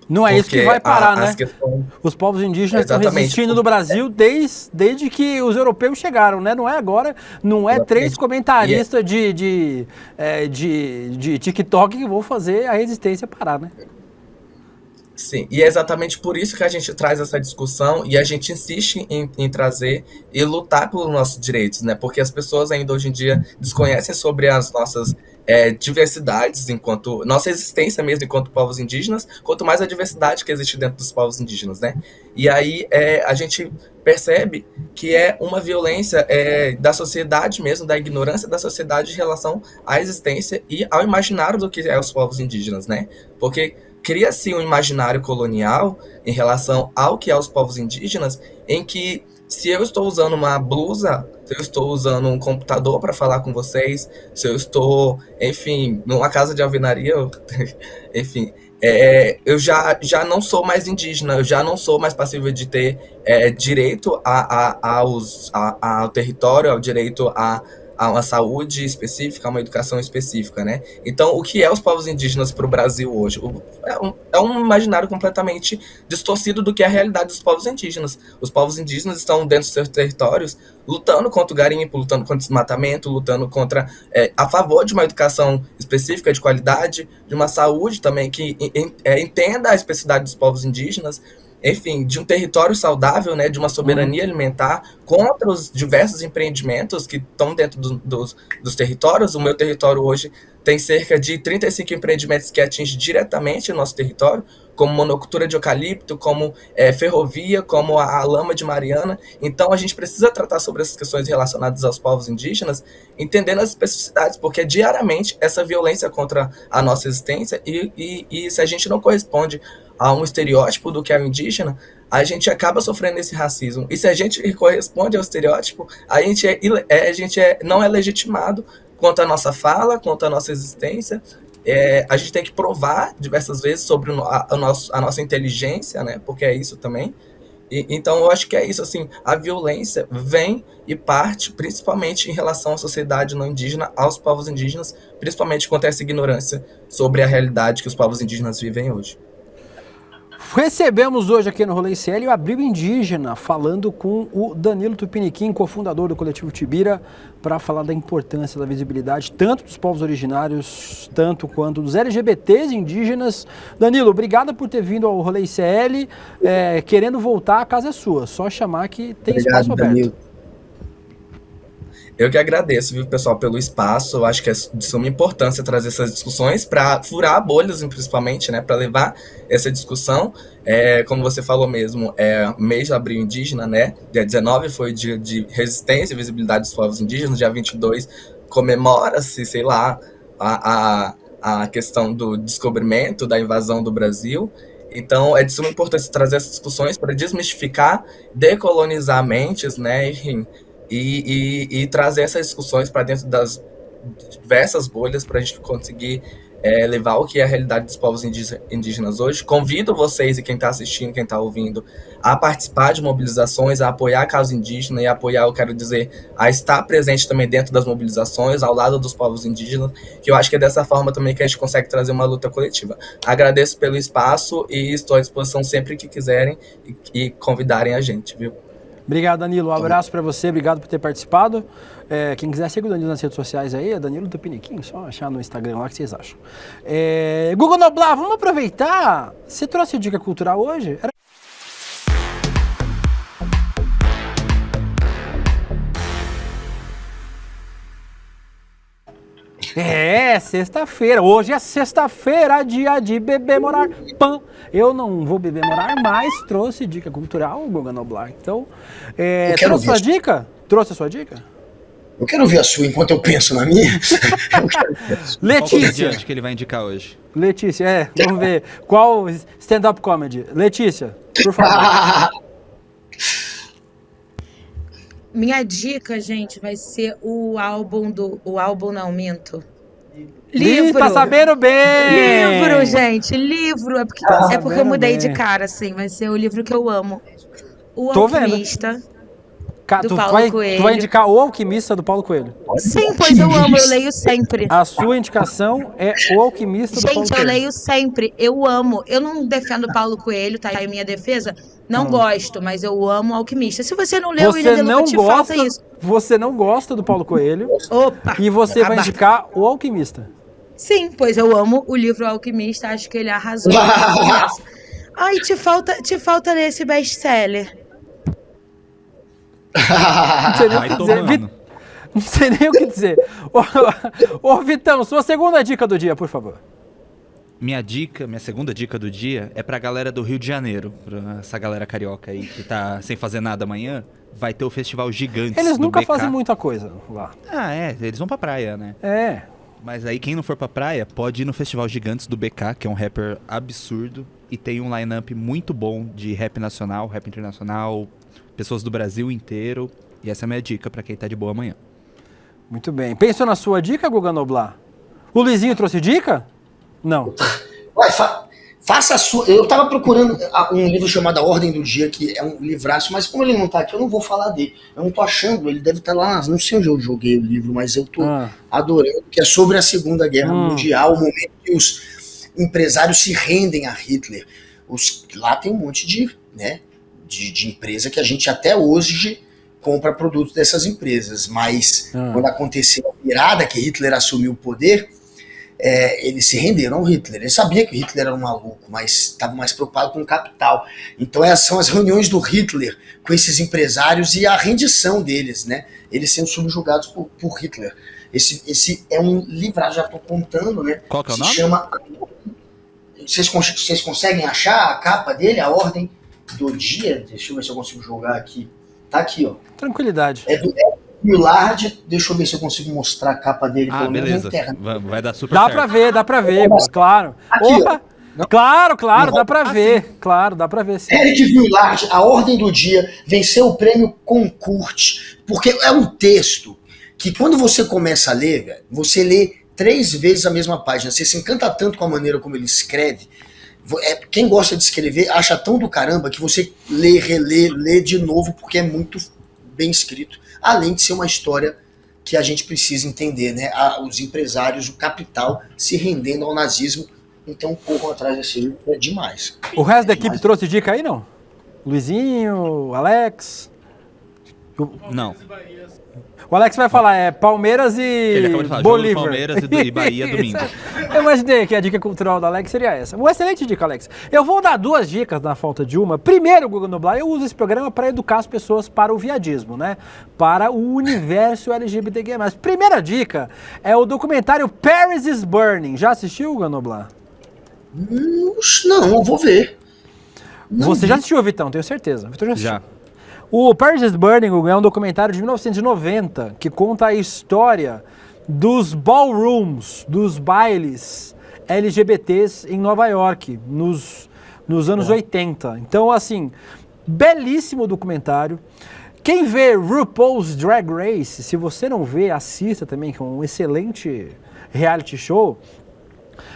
Não é isso que vai parar, né? Questões... Os povos indígenas estão resistindo no Brasil desde que os europeus chegaram, né? Não é agora, não é 3 comentaristas de TikTok que vão fazer a resistência parar, né? Sim, e é exatamente por isso que a gente traz essa discussão e a gente insiste em trazer e lutar pelos nossos direitos, né? Porque as pessoas ainda hoje em dia desconhecem sobre as nossas diversidades, enquanto nossa existência mesmo enquanto povos indígenas, quanto mais a diversidade que existe dentro dos povos indígenas, né? E aí a gente percebe que é uma violência da sociedade mesmo, da ignorância da sociedade em relação à existência e ao imaginário do que é os povos indígenas, né? Porque cria-se um imaginário colonial em relação ao que é os povos indígenas, em que se eu estou usando uma blusa, se eu estou usando um computador para falar com vocês, se eu estou, enfim, numa casa de alvenaria, enfim, eu já não sou mais indígena, eu já não sou mais passível de ter direito ao território, ao direito a uma saúde específica, a uma educação específica, né? Então, o que é os povos indígenas para o Brasil hoje? É um imaginário completamente distorcido do que é a realidade dos povos indígenas. Os povos indígenas estão dentro dos seus territórios lutando contra o garimpo, lutando contra o desmatamento, lutando a favor de uma educação específica, de qualidade, de uma saúde também que entenda a especificidade dos povos indígenas, enfim, de um território saudável, né, de uma soberania alimentar contra os diversos empreendimentos que estão dentro dos territórios. O meu território hoje tem cerca de 35 empreendimentos que atingem diretamente o nosso território, como monocultura de eucalipto, como ferrovia, como a lama de Mariana. Então a gente precisa tratar sobre essas questões relacionadas aos povos indígenas, entendendo as especificidades, porque diariamente essa violência contra a nossa existência e se a gente não corresponde a um estereótipo do que é o indígena, a gente acaba sofrendo esse racismo. E se a gente corresponde ao estereótipo, a gente não é legitimado quanto à nossa fala, quanto à nossa existência. A gente tem que provar diversas vezes sobre a nossa inteligência, né? Porque é isso também. Então, eu acho que é isso, assim, a violência vem e parte principalmente em relação à sociedade não indígena, aos povos indígenas, principalmente quanto a essa ignorância sobre a realidade que os povos indígenas vivem hoje. Recebemos hoje aqui no Rolê ICL o Abrigo Indígena, falando com o Danilo Tupiniquim, cofundador do Coletivo Tibira, para falar da importância da visibilidade tanto dos povos originários, tanto quanto dos LGBTs indígenas. Danilo, obrigado por ter vindo ao Rolê ICL. Querendo voltar, a casa é sua. Só chamar que tem espaço aberto. Danilo. Eu que agradeço, viu, pessoal, pelo espaço. Eu acho que é de suma importância trazer essas discussões para furar bolhas, principalmente, né, para levar essa discussão. Como você falou mesmo, mês de abril indígena, né? Dia 19 foi o dia de resistência e visibilidade dos povos indígenas. Dia 22 comemora-se, sei lá, a questão do descobrimento, da invasão do Brasil. Então, é de suma importância trazer essas discussões para desmistificar, decolonizar mentes, né, enfim, e trazer essas discussões para dentro das diversas bolhas para a gente conseguir levar o que é a realidade dos povos indígenas hoje. Convido vocês e quem está assistindo, quem está ouvindo, a participar de mobilizações, a apoiar a causa indígena e apoiar, eu quero dizer, a estar presente também dentro das mobilizações, ao lado dos povos indígenas, que eu acho que é dessa forma também que a gente consegue trazer uma luta coletiva. Agradeço pelo espaço e estou à disposição sempre que quiserem e convidarem a gente, viu? Obrigado, Danilo. Um abraço para você, obrigado por ter participado. Quem quiser, siga o Danilo nas redes sociais aí, é Danilo Tupiniquim, só achar no Instagram lá, que vocês acham. Google Noblar, vamos aproveitar. Você trouxe dica cultural hoje? Sexta-feira. Hoje é sexta-feira, dia de beber, morar, pã. Eu não vou beber, morar, mas trouxe dica cultural, Guga Noblar. Então, trouxe sua dica? Trouxe a sua dica? Eu quero ver a sua enquanto eu penso na minha. Letícia. Qual que ele vai indicar hoje? Letícia, vamos ver. Qual stand-up comedy? Letícia, por favor. Minha dica, gente, vai ser o álbum minto. Livro! Tá sabendo bem! Livro, gente, livro. É porque eu mudei de cara, assim. Vai ser o livro que eu amo. O Alquimista, do Paulo Coelho. Tu vai indicar O Alquimista, do Paulo Coelho? Sim, pois eu amo, eu leio sempre. A sua indicação é O Alquimista, do Paulo Coelho. Gente, eu leio sempre, eu amo. Eu não defendo Paulo Coelho, tá aí minha defesa. Não gosto, mas eu amo o Alquimista. Se você não leu, ainda não te falta isso. Você não gosta do Paulo Coelho. Opa! E você vai indicar O Alquimista. Sim, pois eu amo o livro Alquimista, acho que ele arrasou. Ai, te falta ler esse best-seller. Não sei nem o que dizer. Não sei nem o que dizer. Ô, Vitão, sua segunda dica do dia, por favor. Minha segunda dica do dia é pra galera do Rio de Janeiro, pra essa galera carioca aí que tá sem fazer nada amanhã, vai ter o Festival Gigantes. Eles nunca BK. fazem muita coisa lá. Eles vão pra praia, né? Mas aí quem não for pra praia pode ir no Festival Gigantes do BK, que é um rapper absurdo e tem um line-up muito bom de rap nacional, rap internacional, pessoas do Brasil inteiro. E essa é a minha dica pra quem tá de boa amanhã. Muito bem. Pensou na sua dica, Guga Noblar? O Luizinho trouxe dica? Não. Faça a sua. Eu tava procurando um livro chamado A Ordem do Dia, que é um livraço, mas como ele não tá aqui, eu não vou falar dele. Eu não tô achando, ele deve estar lá, não sei onde eu joguei o livro, mas eu tô adorando, que é sobre a Segunda Guerra Mundial, o momento que os empresários se rendem a Hitler. Lá tem um monte de empresa que a gente até hoje compra produtos dessas empresas, mas quando aconteceu a virada que Hitler assumiu o poder, eles se renderam ao Hitler. Ele sabia que o Hitler era um maluco, mas estava mais preocupado com o capital. Então são as reuniões do Hitler com esses empresários e a rendição deles, né? Eles sendo subjugados por Hitler. Esse é um livro, já estou contando, né? Qual que é o nome? Se chama... Vocês conseguem achar a capa dele, A Ordem do Dia? Deixa eu ver se eu consigo jogar aqui. Tá aqui, ó. Tranquilidade. É do Millard, deixa eu ver se eu consigo mostrar a capa dele. Beleza. Vai dar super certo. Dá pra ver, claro. Aqui, opa, Claro, dá pra ver. Claro, dá pra ver. Sim. Eric Villard, A Ordem do Dia, venceu o prêmio Concours, porque é um texto que quando você começa a ler, velho, você lê 3 vezes a mesma página. Você se encanta tanto com a maneira como ele escreve. Quem gosta de escrever acha tão do caramba que você lê, relê, lê de novo, porque é muito bem escrito. Além de ser uma história que a gente precisa entender, né? Os empresários, o capital se rendendo ao nazismo. Então corram atrás desse livro, é demais. O resto da equipe trouxe dica aí, não? Luizinho, Alex? Não. O Alex vai falar, Palmeiras e Ele acabou de falar, Bolívar. jogo do Palmeiras e Bahia domingo. Eu imaginei que a dica cultural do Alex seria essa. Uma excelente dica, Alex. Eu vou dar 2 dicas na falta de uma. Primeiro, Guga Noblar, eu uso esse programa para educar as pessoas para o viadismo, né? Para o universo LGBTQ+. Primeira dica é o documentário Paris is Burning. Já assistiu, Guga Noblar? Não, eu vou ver. Você já assistiu, Vitão? Tenho certeza. Vitor já assistiu. Já. O Paris is Burning é um documentário de 1990 que conta a história dos ballrooms, dos bailes LGBTs em Nova York, nos anos 80. Então, assim, belíssimo documentário. Quem vê RuPaul's Drag Race, se você não vê, assista também, que é um excelente reality show.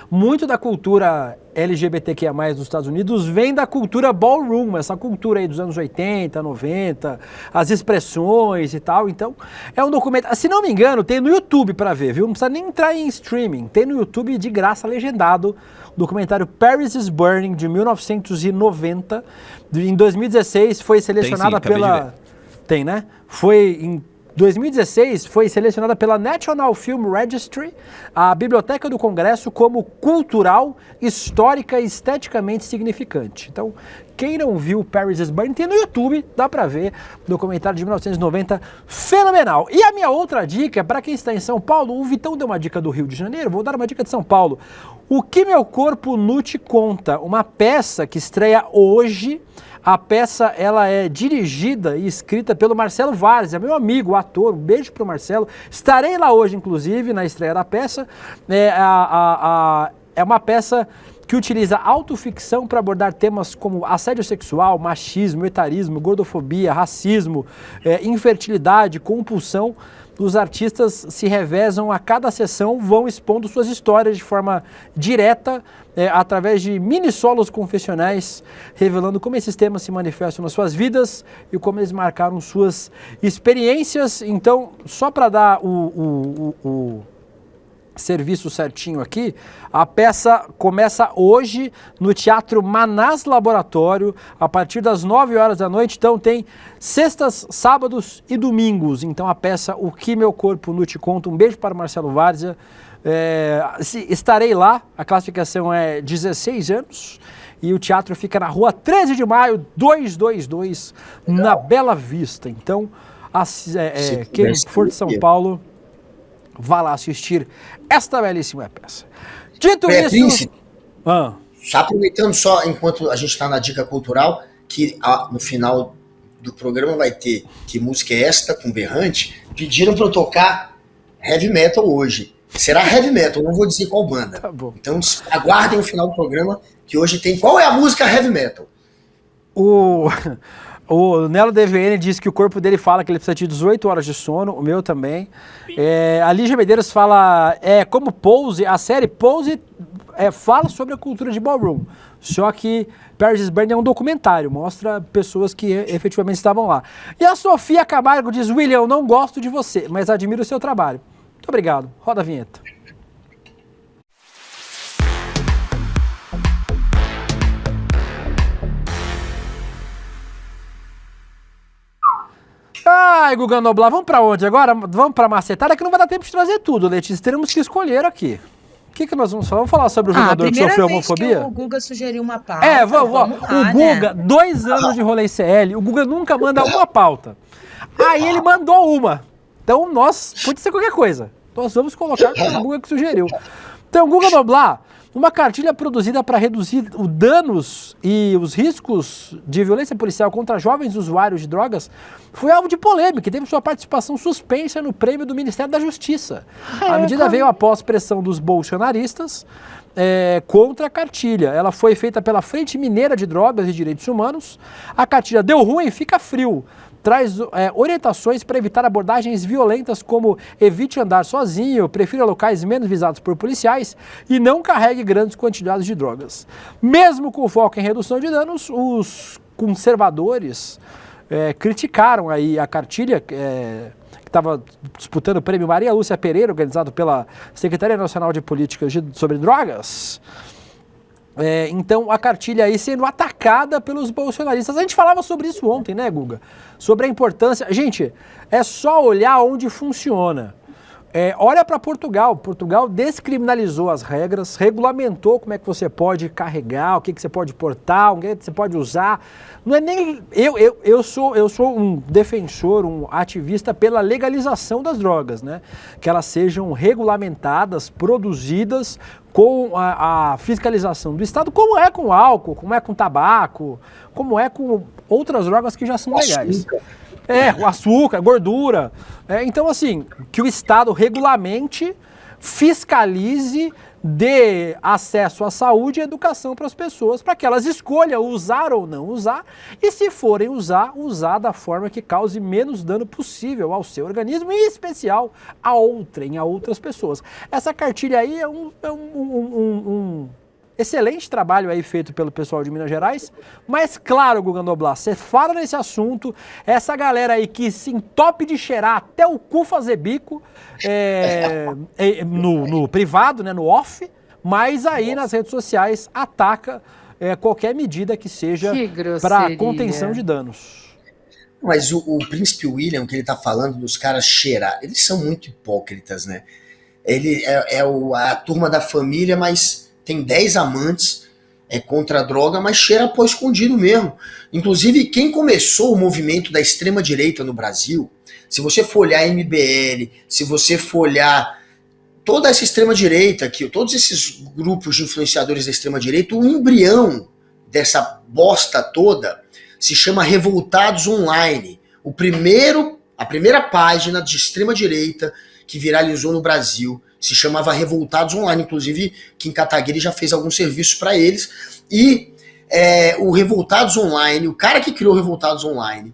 Muito da cultura LGBTQIA+, dos Estados Unidos vem da cultura ballroom, essa cultura aí dos anos 80, 90, as expressões e tal. Então, é um documentário, se não me engano, tem no YouTube pra ver, viu? Não precisa nem entrar em streaming. Tem no YouTube de graça, legendado, o documentário Paris is Burning, de 1990. Em 2016 foi selecionada pela... Tem, né? Em 2016 foi selecionada pela National Film Registry, a Biblioteca do Congresso, como cultural, histórica e esteticamente significante. Então, quem não viu Paris is Burning, tem no YouTube, dá pra ver, documentário de 1990, fenomenal. E a minha outra dica, para quem está em São Paulo, o Vitão deu uma dica do Rio de Janeiro, vou dar uma dica de São Paulo. O Que Meu Corpo Nu Te Conta, uma peça que estreia hoje. A peça, ela é dirigida e escrita pelo Marcelo Várzea, meu amigo, ator, um beijo pro Marcelo. Estarei lá hoje, inclusive, na estreia da peça. É uma peça que utiliza autoficção para abordar temas como assédio sexual, machismo, etarismo, gordofobia, racismo, infertilidade, compulsão. Os artistas se revezam a cada sessão, vão expondo suas histórias de forma direta, através de mini-solos confessionais, revelando como esses temas se manifestam nas suas vidas e como eles marcaram suas experiências. Então, só para dar o serviço certinho aqui, a peça começa hoje no Teatro Manás Laboratório, a partir das 9 horas da noite. Então tem sextas, sábados e domingos. Então a peça O Que Meu Corpo Nu Te Conta. Um beijo para o Marcelo Várzea. Estarei lá, a classificação é 16 anos e o teatro fica na rua 13 de maio, 222, na Bela Vista. Então, quem for de São Paulo, vá lá assistir esta belíssima peça. Dito isso... Príncipe, só aproveitando só, enquanto a gente está na dica cultural, que no final do programa vai ter Que Música é Esta, com Berrante, pediram para eu tocar heavy metal hoje. Será heavy metal, não vou dizer qual banda. Tá bom. Então aguardem o final do programa, que hoje tem... Qual é a música heavy metal? O Nelo DVN diz que o corpo dele fala que ele precisa de 18 horas de sono, o meu também. A Lígia Medeiros fala, como Pose, a série Pose fala sobre a cultura de ballroom. Só que Paris is Burning é um documentário, mostra pessoas que efetivamente estavam lá. E a Sofia Camargo diz, William, eu não gosto de você, mas admiro o seu trabalho. Muito obrigado. Roda a vinheta. Ai, Guga Noblar, vamos pra onde agora? Vamos pra macetada, que não vai dar tempo de trazer tudo, Letícia. Teremos que escolher aqui. O que nós vamos falar? Vamos falar sobre o jogador que sofreu homofobia? Que o Guga sugeriu uma pauta. Vamos lá, o Guga, 2 anos de rolê CL, o Guga nunca manda uma pauta. Aí ele mandou uma. Então pode ser qualquer coisa. Nós vamos colocar o Guga que sugeriu. Então, Guga Noblar, Uma cartilha produzida para reduzir os danos e os riscos de violência policial contra jovens usuários de drogas foi alvo de polêmica e teve sua participação suspensa no prêmio do Ministério da Justiça. A medida veio após pressão dos bolsonaristas contra a cartilha. Ela foi feita pela Frente Mineira de Drogas e Direitos Humanos. A cartilha deu ruim, fica frio. Traz orientações para evitar abordagens violentas como evite andar sozinho, prefira locais menos visados por policiais e não carregue grandes quantidades de drogas. Mesmo com foco em redução de danos, os conservadores criticaram aí a cartilha que estava disputando o prêmio Maria Lúcia Pereira, organizado pela Secretaria Nacional de Políticas sobre Drogas. Então a cartilha aí sendo atacada pelos bolsonaristas. A gente falava sobre isso ontem, né, Guga? Sobre a importância. Gente, é só olhar onde funciona. Olha para Portugal. Portugal descriminalizou as regras, regulamentou como é que você pode carregar, o que você pode portar, o que você pode usar. Não é nem. Eu sou um defensor, um ativista pela legalização das drogas, né? Que elas sejam regulamentadas, produzidas com a fiscalização do Estado, como é com álcool, como é com tabaco, como é com outras drogas que já são legais. O açúcar, gordura. Então, assim, que o Estado regulamente, fiscalize, dê acesso à saúde e educação para as pessoas, para que elas escolham usar ou não usar, e se forem usar da forma que cause menos dano possível ao seu organismo, e em especial a outras pessoas. Essa cartilha aí é um excelente trabalho aí feito pelo pessoal de Minas Gerais, mas claro, Guga Noblar, você fala nesse assunto, essa galera aí que se entope de cheirar até o cu fazer bico no privado, né, no off, mas aí nas redes sociais ataca qualquer medida que seja para contenção de danos. Mas o príncipe William, que ele tá falando dos caras cheirar, eles são muito hipócritas, né? Ele a turma da família, mas tem 10 amantes, contra a droga, mas cheira pó escondido mesmo. Inclusive, quem começou o movimento da extrema-direita no Brasil, se você for olhar a MBL, se você for olhar toda essa extrema-direita aqui, todos esses grupos de influenciadores da extrema-direita, o embrião dessa bosta toda se chama Revoltados Online. A primeira página de extrema-direita que viralizou no Brasil se chamava Revoltados Online, inclusive Kim Kataguiri já fez alguns serviços para eles, e o Revoltados Online, o cara que criou o Revoltados Online,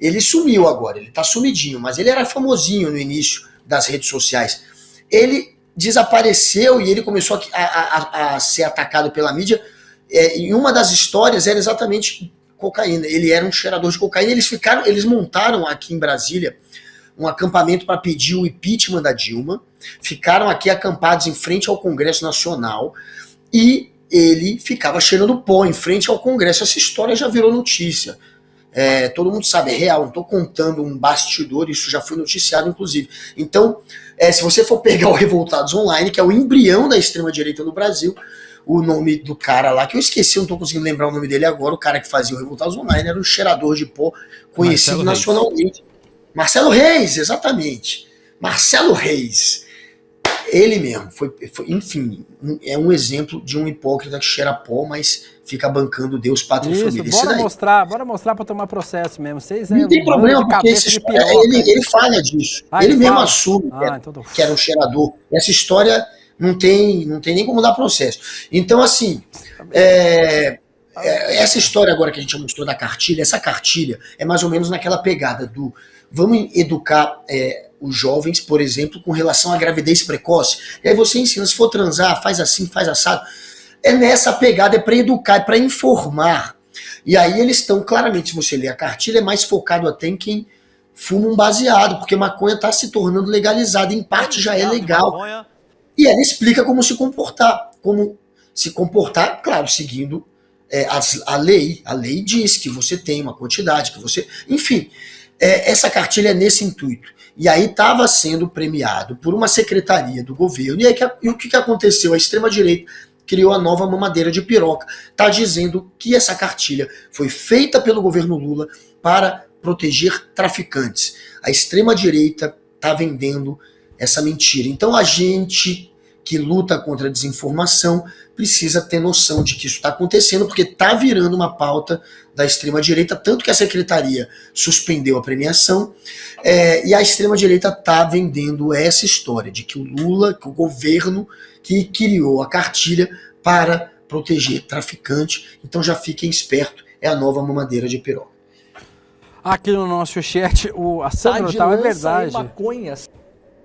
ele sumiu agora, ele tá sumidinho, mas ele era famosinho no início das redes sociais. Ele desapareceu e ele começou a ser atacado pela mídia, e uma das histórias era exatamente cocaína, ele era um cheirador de cocaína, eles montaram aqui em Brasília um acampamento para pedir o impeachment da Dilma, ficaram aqui acampados em frente ao Congresso Nacional e ele ficava cheirando pó em frente ao Congresso. Essa história já virou notícia. Todo mundo sabe, é real, não estou contando um bastidor, isso já foi noticiado inclusive. Então, se você for pegar o Revoltados Online, que é o embrião da extrema-direita no Brasil, o nome do cara lá, que eu esqueci, eu não estou conseguindo lembrar o nome dele agora, o cara que fazia o Revoltados Online era um cheirador de pó conhecido nacionalmente. Marcelo Reis, exatamente. Marcelo Reis. Ele mesmo. Enfim, é um exemplo de um hipócrita que cheira pó, mas fica bancando Deus, pátria e família. Bora mostrar pra tomar processo mesmo. Não tem problema, porque ele fala disso. Ele mesmo assume que era um cheirador. Essa história não tem nem como dar processo. Então, assim, essa história agora que a gente mostrou da cartilha, essa cartilha é mais ou menos naquela pegada do vamos educar os jovens, por exemplo, com relação à gravidez precoce. E aí você ensina, se for transar, faz assim, faz assado. É nessa pegada, é para educar, é para informar. E aí eles estão, claramente, se você ler a cartilha, é mais focado até em quem fuma um baseado, porque maconha está se tornando legalizada, em parte já é legal. E ela explica como se comportar, claro, seguindo a lei. A lei diz que você tem uma quantidade, que você... Enfim, essa cartilha é nesse intuito. E aí estava sendo premiado por uma secretaria do governo. E o que aconteceu? A extrema-direita criou a nova mamadeira de piroca. Está dizendo que essa cartilha foi feita pelo governo Lula para proteger traficantes. A extrema-direita está vendendo essa mentira. Então a gente que luta contra a desinformação, precisa ter noção de que isso está acontecendo, porque está virando uma pauta da extrema-direita, tanto que a secretaria suspendeu a premiação, e a extrema-direita está vendendo essa história de que o Lula, que o governo que criou a cartilha para proteger traficante, então já fiquem espertos, é a nova mamadeira de piroca. Aqui no nosso chat, a Sandra Natal, é verdade. Maconha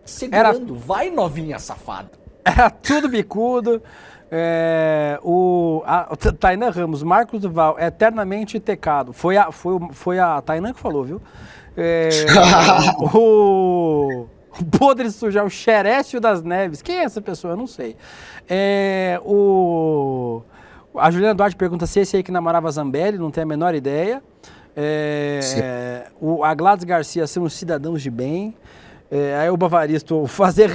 segurando. Vai, novinha safada. Era tudo bicudo. Tainan Ramos, Marcos Duval, eternamente tecado. Foi a Tainan que falou, viu? O Podre Sujar, o Xerécio das Neves. Quem é essa pessoa? Eu não sei. A Juliana Duarte pergunta se esse aí que namorava Zambelli, não tem a menor ideia. A Gladys Garcia são os cidadãos de bem. Aí o Bavaristo fazer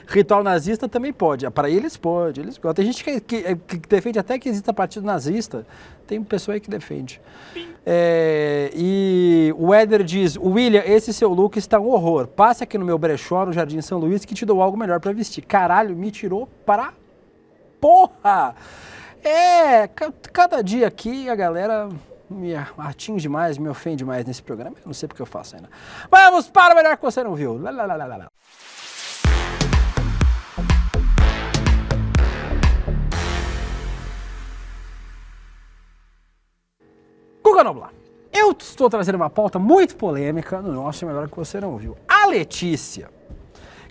ritual nazista também pode. Para eles pode. Tem gente que defende até que exista partido nazista. Tem pessoa aí que defende. E o Éder diz: William, esse seu look está um horror. Passe aqui no meu brechó no Jardim São Luís que te dou algo melhor para vestir. Caralho, me tirou para porra. Cada dia aqui a galera me atinge demais, me ofende demais nesse programa. Eu não sei porque eu faço ainda. Vamos para o melhor que você não viu. Guga Noblar, eu estou trazendo uma pauta muito polêmica no nosso melhor que você não viu. A Letícia,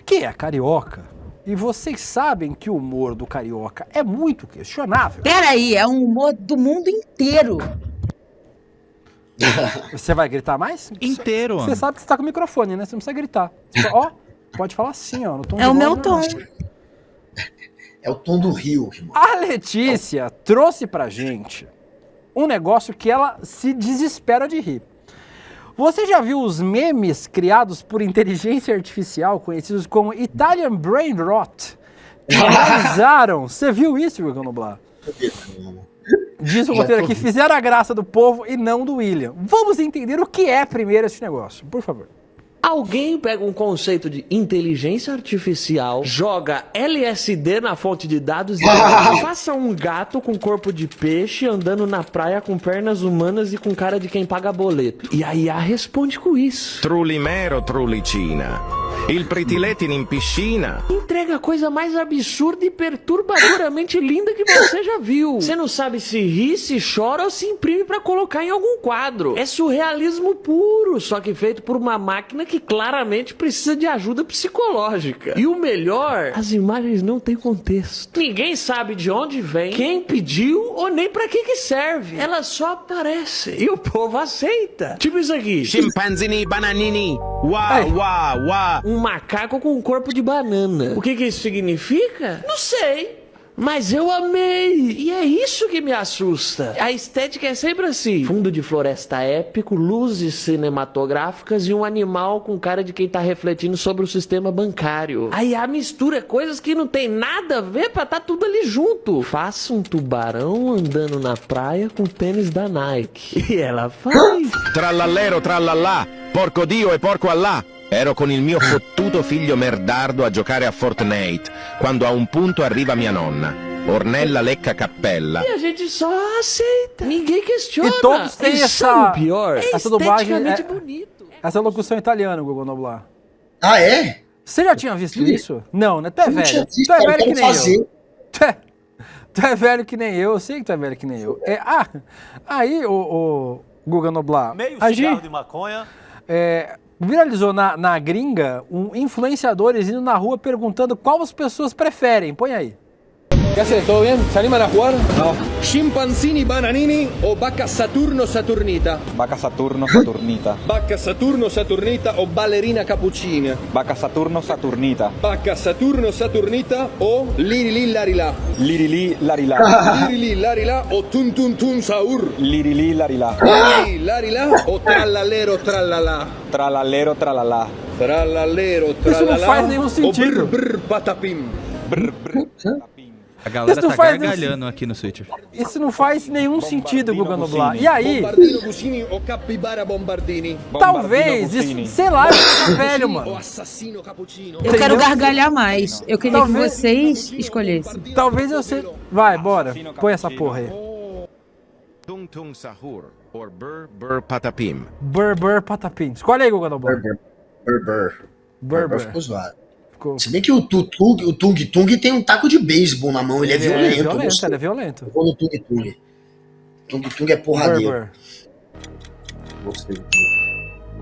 que é carioca, e vocês sabem que o humor do carioca é muito questionável. Peraí, é um humor do mundo inteiro. Você vai gritar mais? Inteiro. Você sabe que você tá com o microfone, né? Você não precisa gritar. Pode falar assim, ó. No tom é o meu tom. É o tom do Rio, irmão. A Letícia trouxe pra gente um negócio que ela se desespera de rir. Você já viu os memes criados por inteligência artificial, conhecidos como Italian Brain Rot? Que analisaram. Você viu isso, Guga Noblar? Diz o roteiro aqui, fizeram a graça do povo e não do William. Vamos entender o que é primeiro esse negócio, por favor. Alguém pega um conceito de inteligência artificial, joga LSD na fonte de dados e faça um gato com corpo de peixe andando na praia com pernas humanas e com cara de quem paga boleto. E a IA responde com isso. Trulimero, trulicina. Il pretiletin in piscina. Entrega a coisa mais absurda e perturbadoramente linda que você já viu. Você não sabe se ri, se chora ou se imprime pra colocar em algum quadro. É surrealismo puro, só que feito por uma máquina que claramente precisa de ajuda psicológica. E o melhor, as imagens não têm contexto. Ninguém sabe de onde vem, quem pediu ou nem pra que serve. Elas só aparecem e o povo aceita. Tipo isso aqui. Chimpanzini, bananini. Uá, uá, uá. Um macaco com um corpo de banana. O que isso significa? Não sei. Mas eu amei! E é isso que me assusta. A estética é sempre assim. Fundo de floresta épico, luzes cinematográficas e um animal com cara de quem tá refletindo sobre o sistema bancário. Aí a mistura é coisas que não tem nada a ver pra tá tudo ali junto. Faça um tubarão andando na praia com tênis da Nike. E ela faz. Trallallero, trallallà, porco Dio e porco Allah. Ero con il mio fottuto figlio merdardo a giocare a Fortnite, quando a un punto arriva mia nonna, Ornella Lecca Cappella. E a gente só aceita. Ninguém questiona. E todos têm essa pior. Essa dublagem, bonito. essa locução italiana, Guga Noblar. Ah, é? Você já tinha visto isso? Não, né? Tu é velho. Visto, tu é velho que nem fazer. eu. Tu é velho que nem eu sei que tu é velho que nem eu. Aí, o Guga Noblar. Meio cigarro de maconha. Viralizou na gringa influenciadores indo na rua perguntando qual as pessoas preferem. Põe aí. ¿Qué haces? ¿Todo bien? ¿Se animan a jugar? No. ¿Chimpanzini bananini o vaca Saturno Saturnita? Vaca Saturno Saturnita. Vaca Saturno Saturnita o ballerina cappuccina? Vaca Saturno Saturnita. Vaca Saturno Saturnita o Lirili Larila? Lirili Larila. Lirili Larila o Tun Tun Tun Saur? Lirili Larila. Lirili Larila o Trallalero Trallala? Trallalero Trallala. Trallalero Trallala. Isso não faz nenhum sentido. O brr brr patapim. Brr brr patapim. A galera Isso não tá faz gargalhando aqui no Twitter. Isso não faz nenhum sentido, Guga Noblar. E aí, Bombardino Guccini ou Capibara Bombardini? talvez, isso, sei lá, eu sou velho, mano. Assassino Cappuccino. Eu quero gargalhar mais. Eu queria que vocês escolhessem. Talvez eu sei. Vai, bora. Põe essa porra aí. Tung tung sahur, or bur bur patapim. Burr patapim. Escolhe aí, Guga Noblar. Burr ficou zoado. Se bem que o Tung Tung tem um taco de beisebol na mão, ele é violento. Ele é violento. Eu vou no Tung Tung. Tung Tung é porradeiro.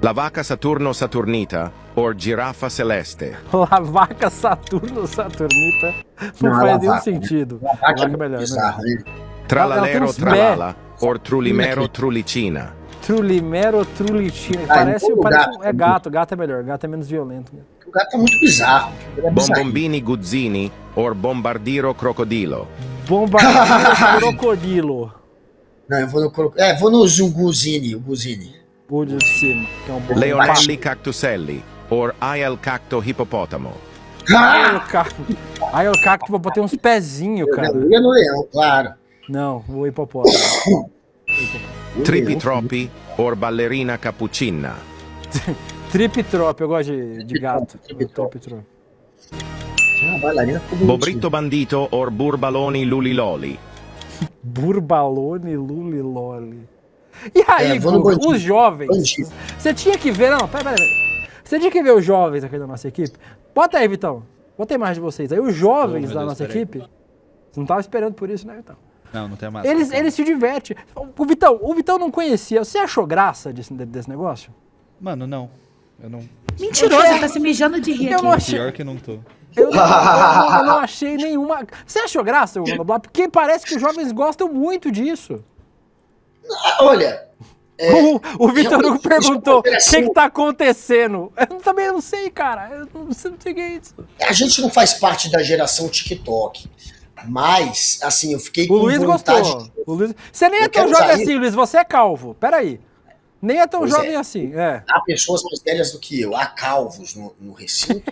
La vaca Saturno Saturnita, or girafa celeste. La vaca Saturno Saturnita não faz nenhum sentido. Vaca é melhor, bizarro, né? Tralalero tralala, or trulimero trulicina. Trulimero trulicina. Parece é gato. Gato é melhor. Gato é menos violento. O gato é muito bizarro. Bombombini guzzini, or bombardiro crocodilo. Bombardiro crocodilo. Não, eu vou no vou no Zunguzini, o Guzini. O de cima, que é um bom Leonelli cactuselli, or Aiel cacto hippopotamo. Aí o cacto tem uns pezinhos, cara. Eu ia no leão, claro. Não, o hipopótamo. Tripitropi, or ballerina cappuccina. Tripitrop, eu gosto de gato. Tripitrop. Bobrito bandito, or burbaloni luliloli. Burbalone luliloli. E aí, os jovens, você tinha que ver, pera. Você tinha que ver os jovens aqui da nossa equipe. Bota aí, Vitão. Bota a imagem de vocês. Aí os jovens da nossa equipe, você não tava esperando por isso, né, Vitão? Não tem mais. Eles se divertem. O Vitão não conhecia. Você achou graça desse negócio? Mano, não. Eu não... Mentiroso, ele tá se mijando de rir aqui. Pior que não tô. Eu não achei nenhuma... Você achou graça, Guga Noblar? Porque parece que os jovens gostam muito disso. Olha... o Vitor Hugo perguntou o que tá acontecendo. Eu também não sei, cara. Eu não sei o que é isso. A gente não faz parte da geração TikTok. Mas, assim, eu fiquei com Luiz vontade... gostou. Você nem é tão jovem assim, Luiz. Você é calvo. Peraí. Nem é tão jovem assim. Há pessoas mais velhas do que eu. Há calvos no recinto.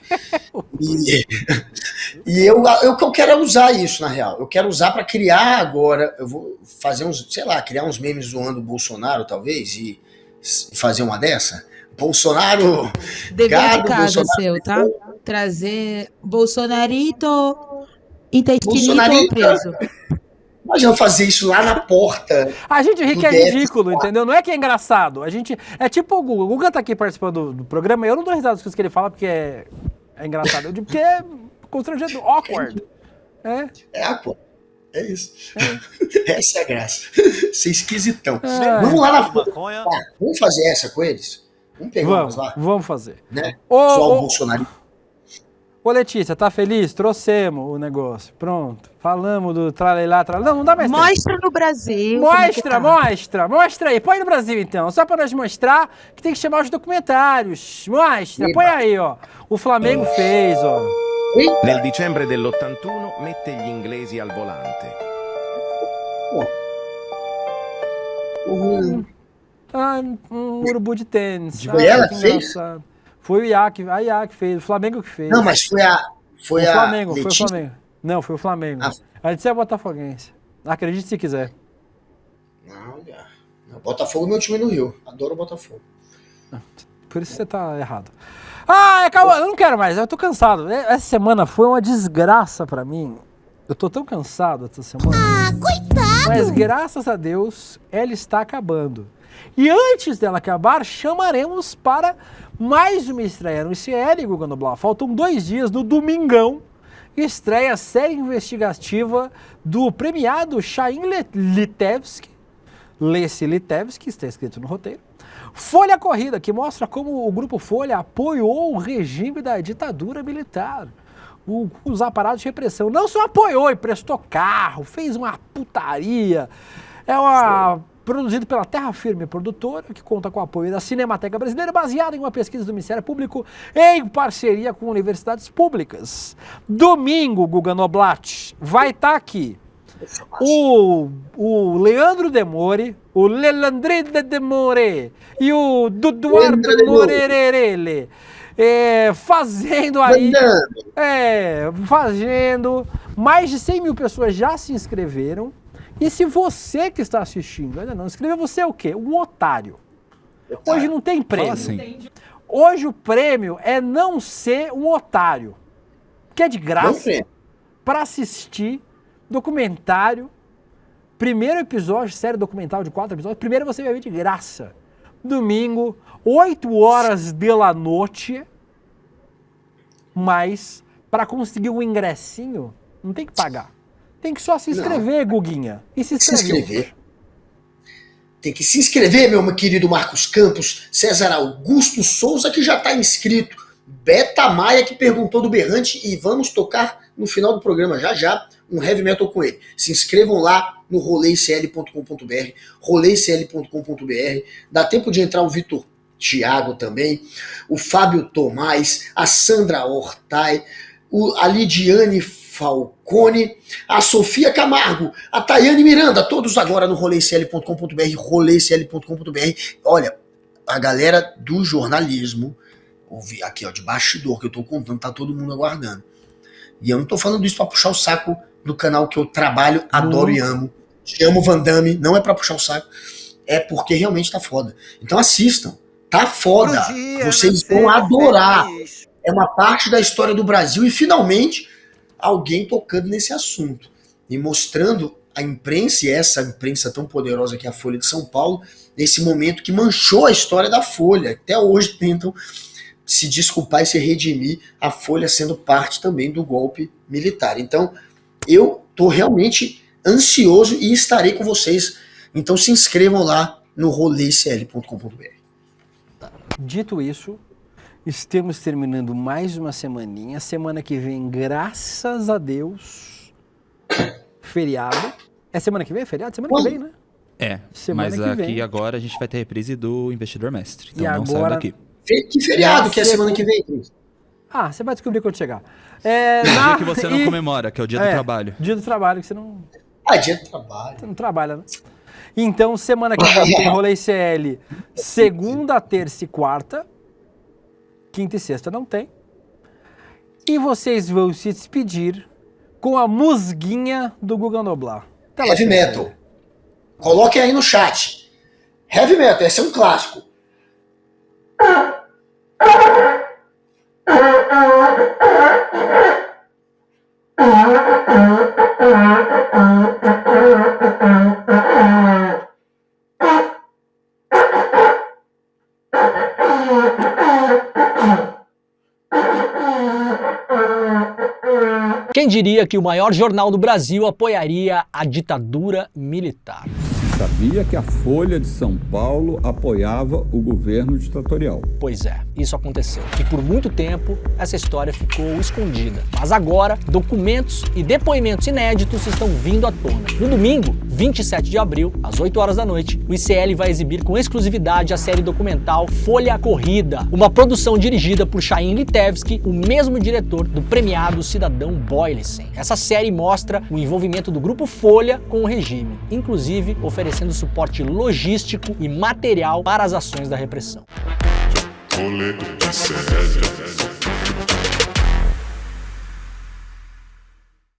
e eu quero usar isso, na real. Eu quero usar para criar agora... Eu vou fazer criar uns memes zoando o Bolsonaro, talvez, e fazer uma dessa. Bolsonaro... Dever de casa seu, tá? Trazer Bolsonarito... Intestinito preso. Imagina fazer isso lá na porta. A gente ri que é ridículo, entendeu? Não é que é engraçado. A gente. É tipo o Guga. O Guga tá aqui participando do programa e eu não dou risada das coisas que ele fala porque é engraçado. Eu digo porque é constrangedor, awkward. É awkward. É isso. Essa é a graça. Ser esquisitão. Vamos lá na porta. Vamos fazer essa com eles? Vamos pegar umas lá? Vamos fazer. Né? Só o Bolsonaro. Ô Letícia, tá feliz? Trouxemos o negócio. Pronto. Falamos do tralelá. Não dá mais tempo. Mostra no Brasil. Mostra aí. Põe no Brasil então. Só pra nós mostrar que tem que chamar os documentários. Mostra. Põe aí, ó. O Flamengo fez, ó. Nel dicembre dell'81 mette gli inglesi al volante. Um urubu de tênis. Foi ela que fez? Foi a IAC que fez, o Flamengo que fez. Não, mas foi o Flamengo, Letícia? foi o Flamengo. Não, foi o Flamengo. A Letícia é botafoguense. Acredite se quiser. Olha, Botafogo é meu time no Rio. Adoro o Botafogo. Por isso você tá errado. Calma, eu não quero mais, eu tô cansado. Essa semana foi uma desgraça pra mim. Eu tô tão cansado essa semana. Coitado! Mas graças a Deus, ela está acabando. E antes dela acabar, chamaremos para mais uma estreia no ICL, Guga Noblar. Faltam 2 dias, no domingão, estreia a série investigativa do premiado Chaim Litevski, está escrito no roteiro, Folha Corrida, que mostra como o Grupo Folha apoiou o regime da ditadura militar. Os aparatos de repressão. Não só apoiou, emprestou carro, fez uma putaria. Produzido pela Terra Firme Produtora, que conta com o apoio da Cinemateca Brasileira, baseado em uma pesquisa do Ministério Público em parceria com universidades públicas. Domingo, Guga Noblat, vai estar aqui o Leandro Demore, o Lelandrine Demore e o Duduardo Morerele fazendo aí, mais de 100 mil pessoas já se inscreveram. E se você que está assistindo ainda não inscreveu, você é o quê? Um otário. Hoje não tem prêmio. Assim. Hoje o prêmio é não ser um otário. Que é de graça para assistir documentário. Primeiro episódio, série documental de 4 episódios. Primeiro você vai ver de graça. Domingo, 8 horas da noite. Mas para conseguir um ingressinho, não tem que pagar. Tem que só se inscrever, Guguinha. E se inscrever. Tem que se inscrever, meu querido Marcos Campos, César Augusto Souza, que já está inscrito, Beta Maia, que perguntou do Berrante, e vamos tocar no final do programa, já, um heavy metal com ele. Se inscrevam lá no roleicl.com.br, roleicl.com.br. Dá tempo de entrar o Vitor Thiago também, o Fábio Tomás, a Sandra Hortai, a Lidiane Falcone, a Sofia Camargo, a Tayane Miranda, todos agora no roleicl.com.br, roleicl.com.br. Olha, a galera do jornalismo, ouvi aqui ó, de bastidor, que eu tô contando, tá todo mundo aguardando. E eu não tô falando isso pra puxar o saco do canal que eu trabalho, adoro e amo. Te amo, Van Damme, não é pra puxar o saco, é porque realmente tá foda. Então assistam, tá foda, vocês vão adorar. É uma parte da história do Brasil e finalmente alguém tocando nesse assunto e mostrando a imprensa, e essa imprensa tão poderosa que é a Folha de São Paulo, nesse momento que manchou a história da Folha. Até hoje tentam se desculpar e se redimir, a Folha sendo parte também do golpe militar. Então, eu tô realmente ansioso e estarei com vocês. Então se inscrevam lá no roleicl.com.br. Dito isso, estamos terminando mais uma semaninha. Semana que vem, graças a Deus, feriado. É semana que vem? Feriado? Semana que vem, né? É, Semana mas que aqui vem. agora a gente vai ter reprise do Investidor Mestre. Então E não sai agora- daqui. Que feriado que é semana que vem, Cris? Ah, você vai descobrir quando chegar. Dia que você não comemora, que é o dia do trabalho. Dia do trabalho, que você não... dia do trabalho. Você não trabalha, né? Então, semana que vem tem Rolê CL segunda, terça e quarta. Quinta e sexta não tem. E vocês vão se despedir com a musguinha do Guga Noblar. Heavy metal. Coloquem aí no chat. Heavy metal, esse é um clássico. Quem diria que o maior jornal do Brasil apoiaria a ditadura militar? Sabia que a Folha de São Paulo apoiava o governo ditatorial. Pois é, isso aconteceu. E por muito tempo, essa história ficou escondida. Mas agora, documentos e depoimentos inéditos estão vindo à tona. No domingo, 27 de abril, às 8 horas da noite, o ICL vai exibir com exclusividade a série documental Folha Corrida, uma produção dirigida por Chaim Litevski, o mesmo diretor do premiado Cidadão Boylissen. Essa série mostra o envolvimento do Grupo Folha com o regime, inclusive oferecendo suporte logístico e material para as ações da repressão. Rolê de CL.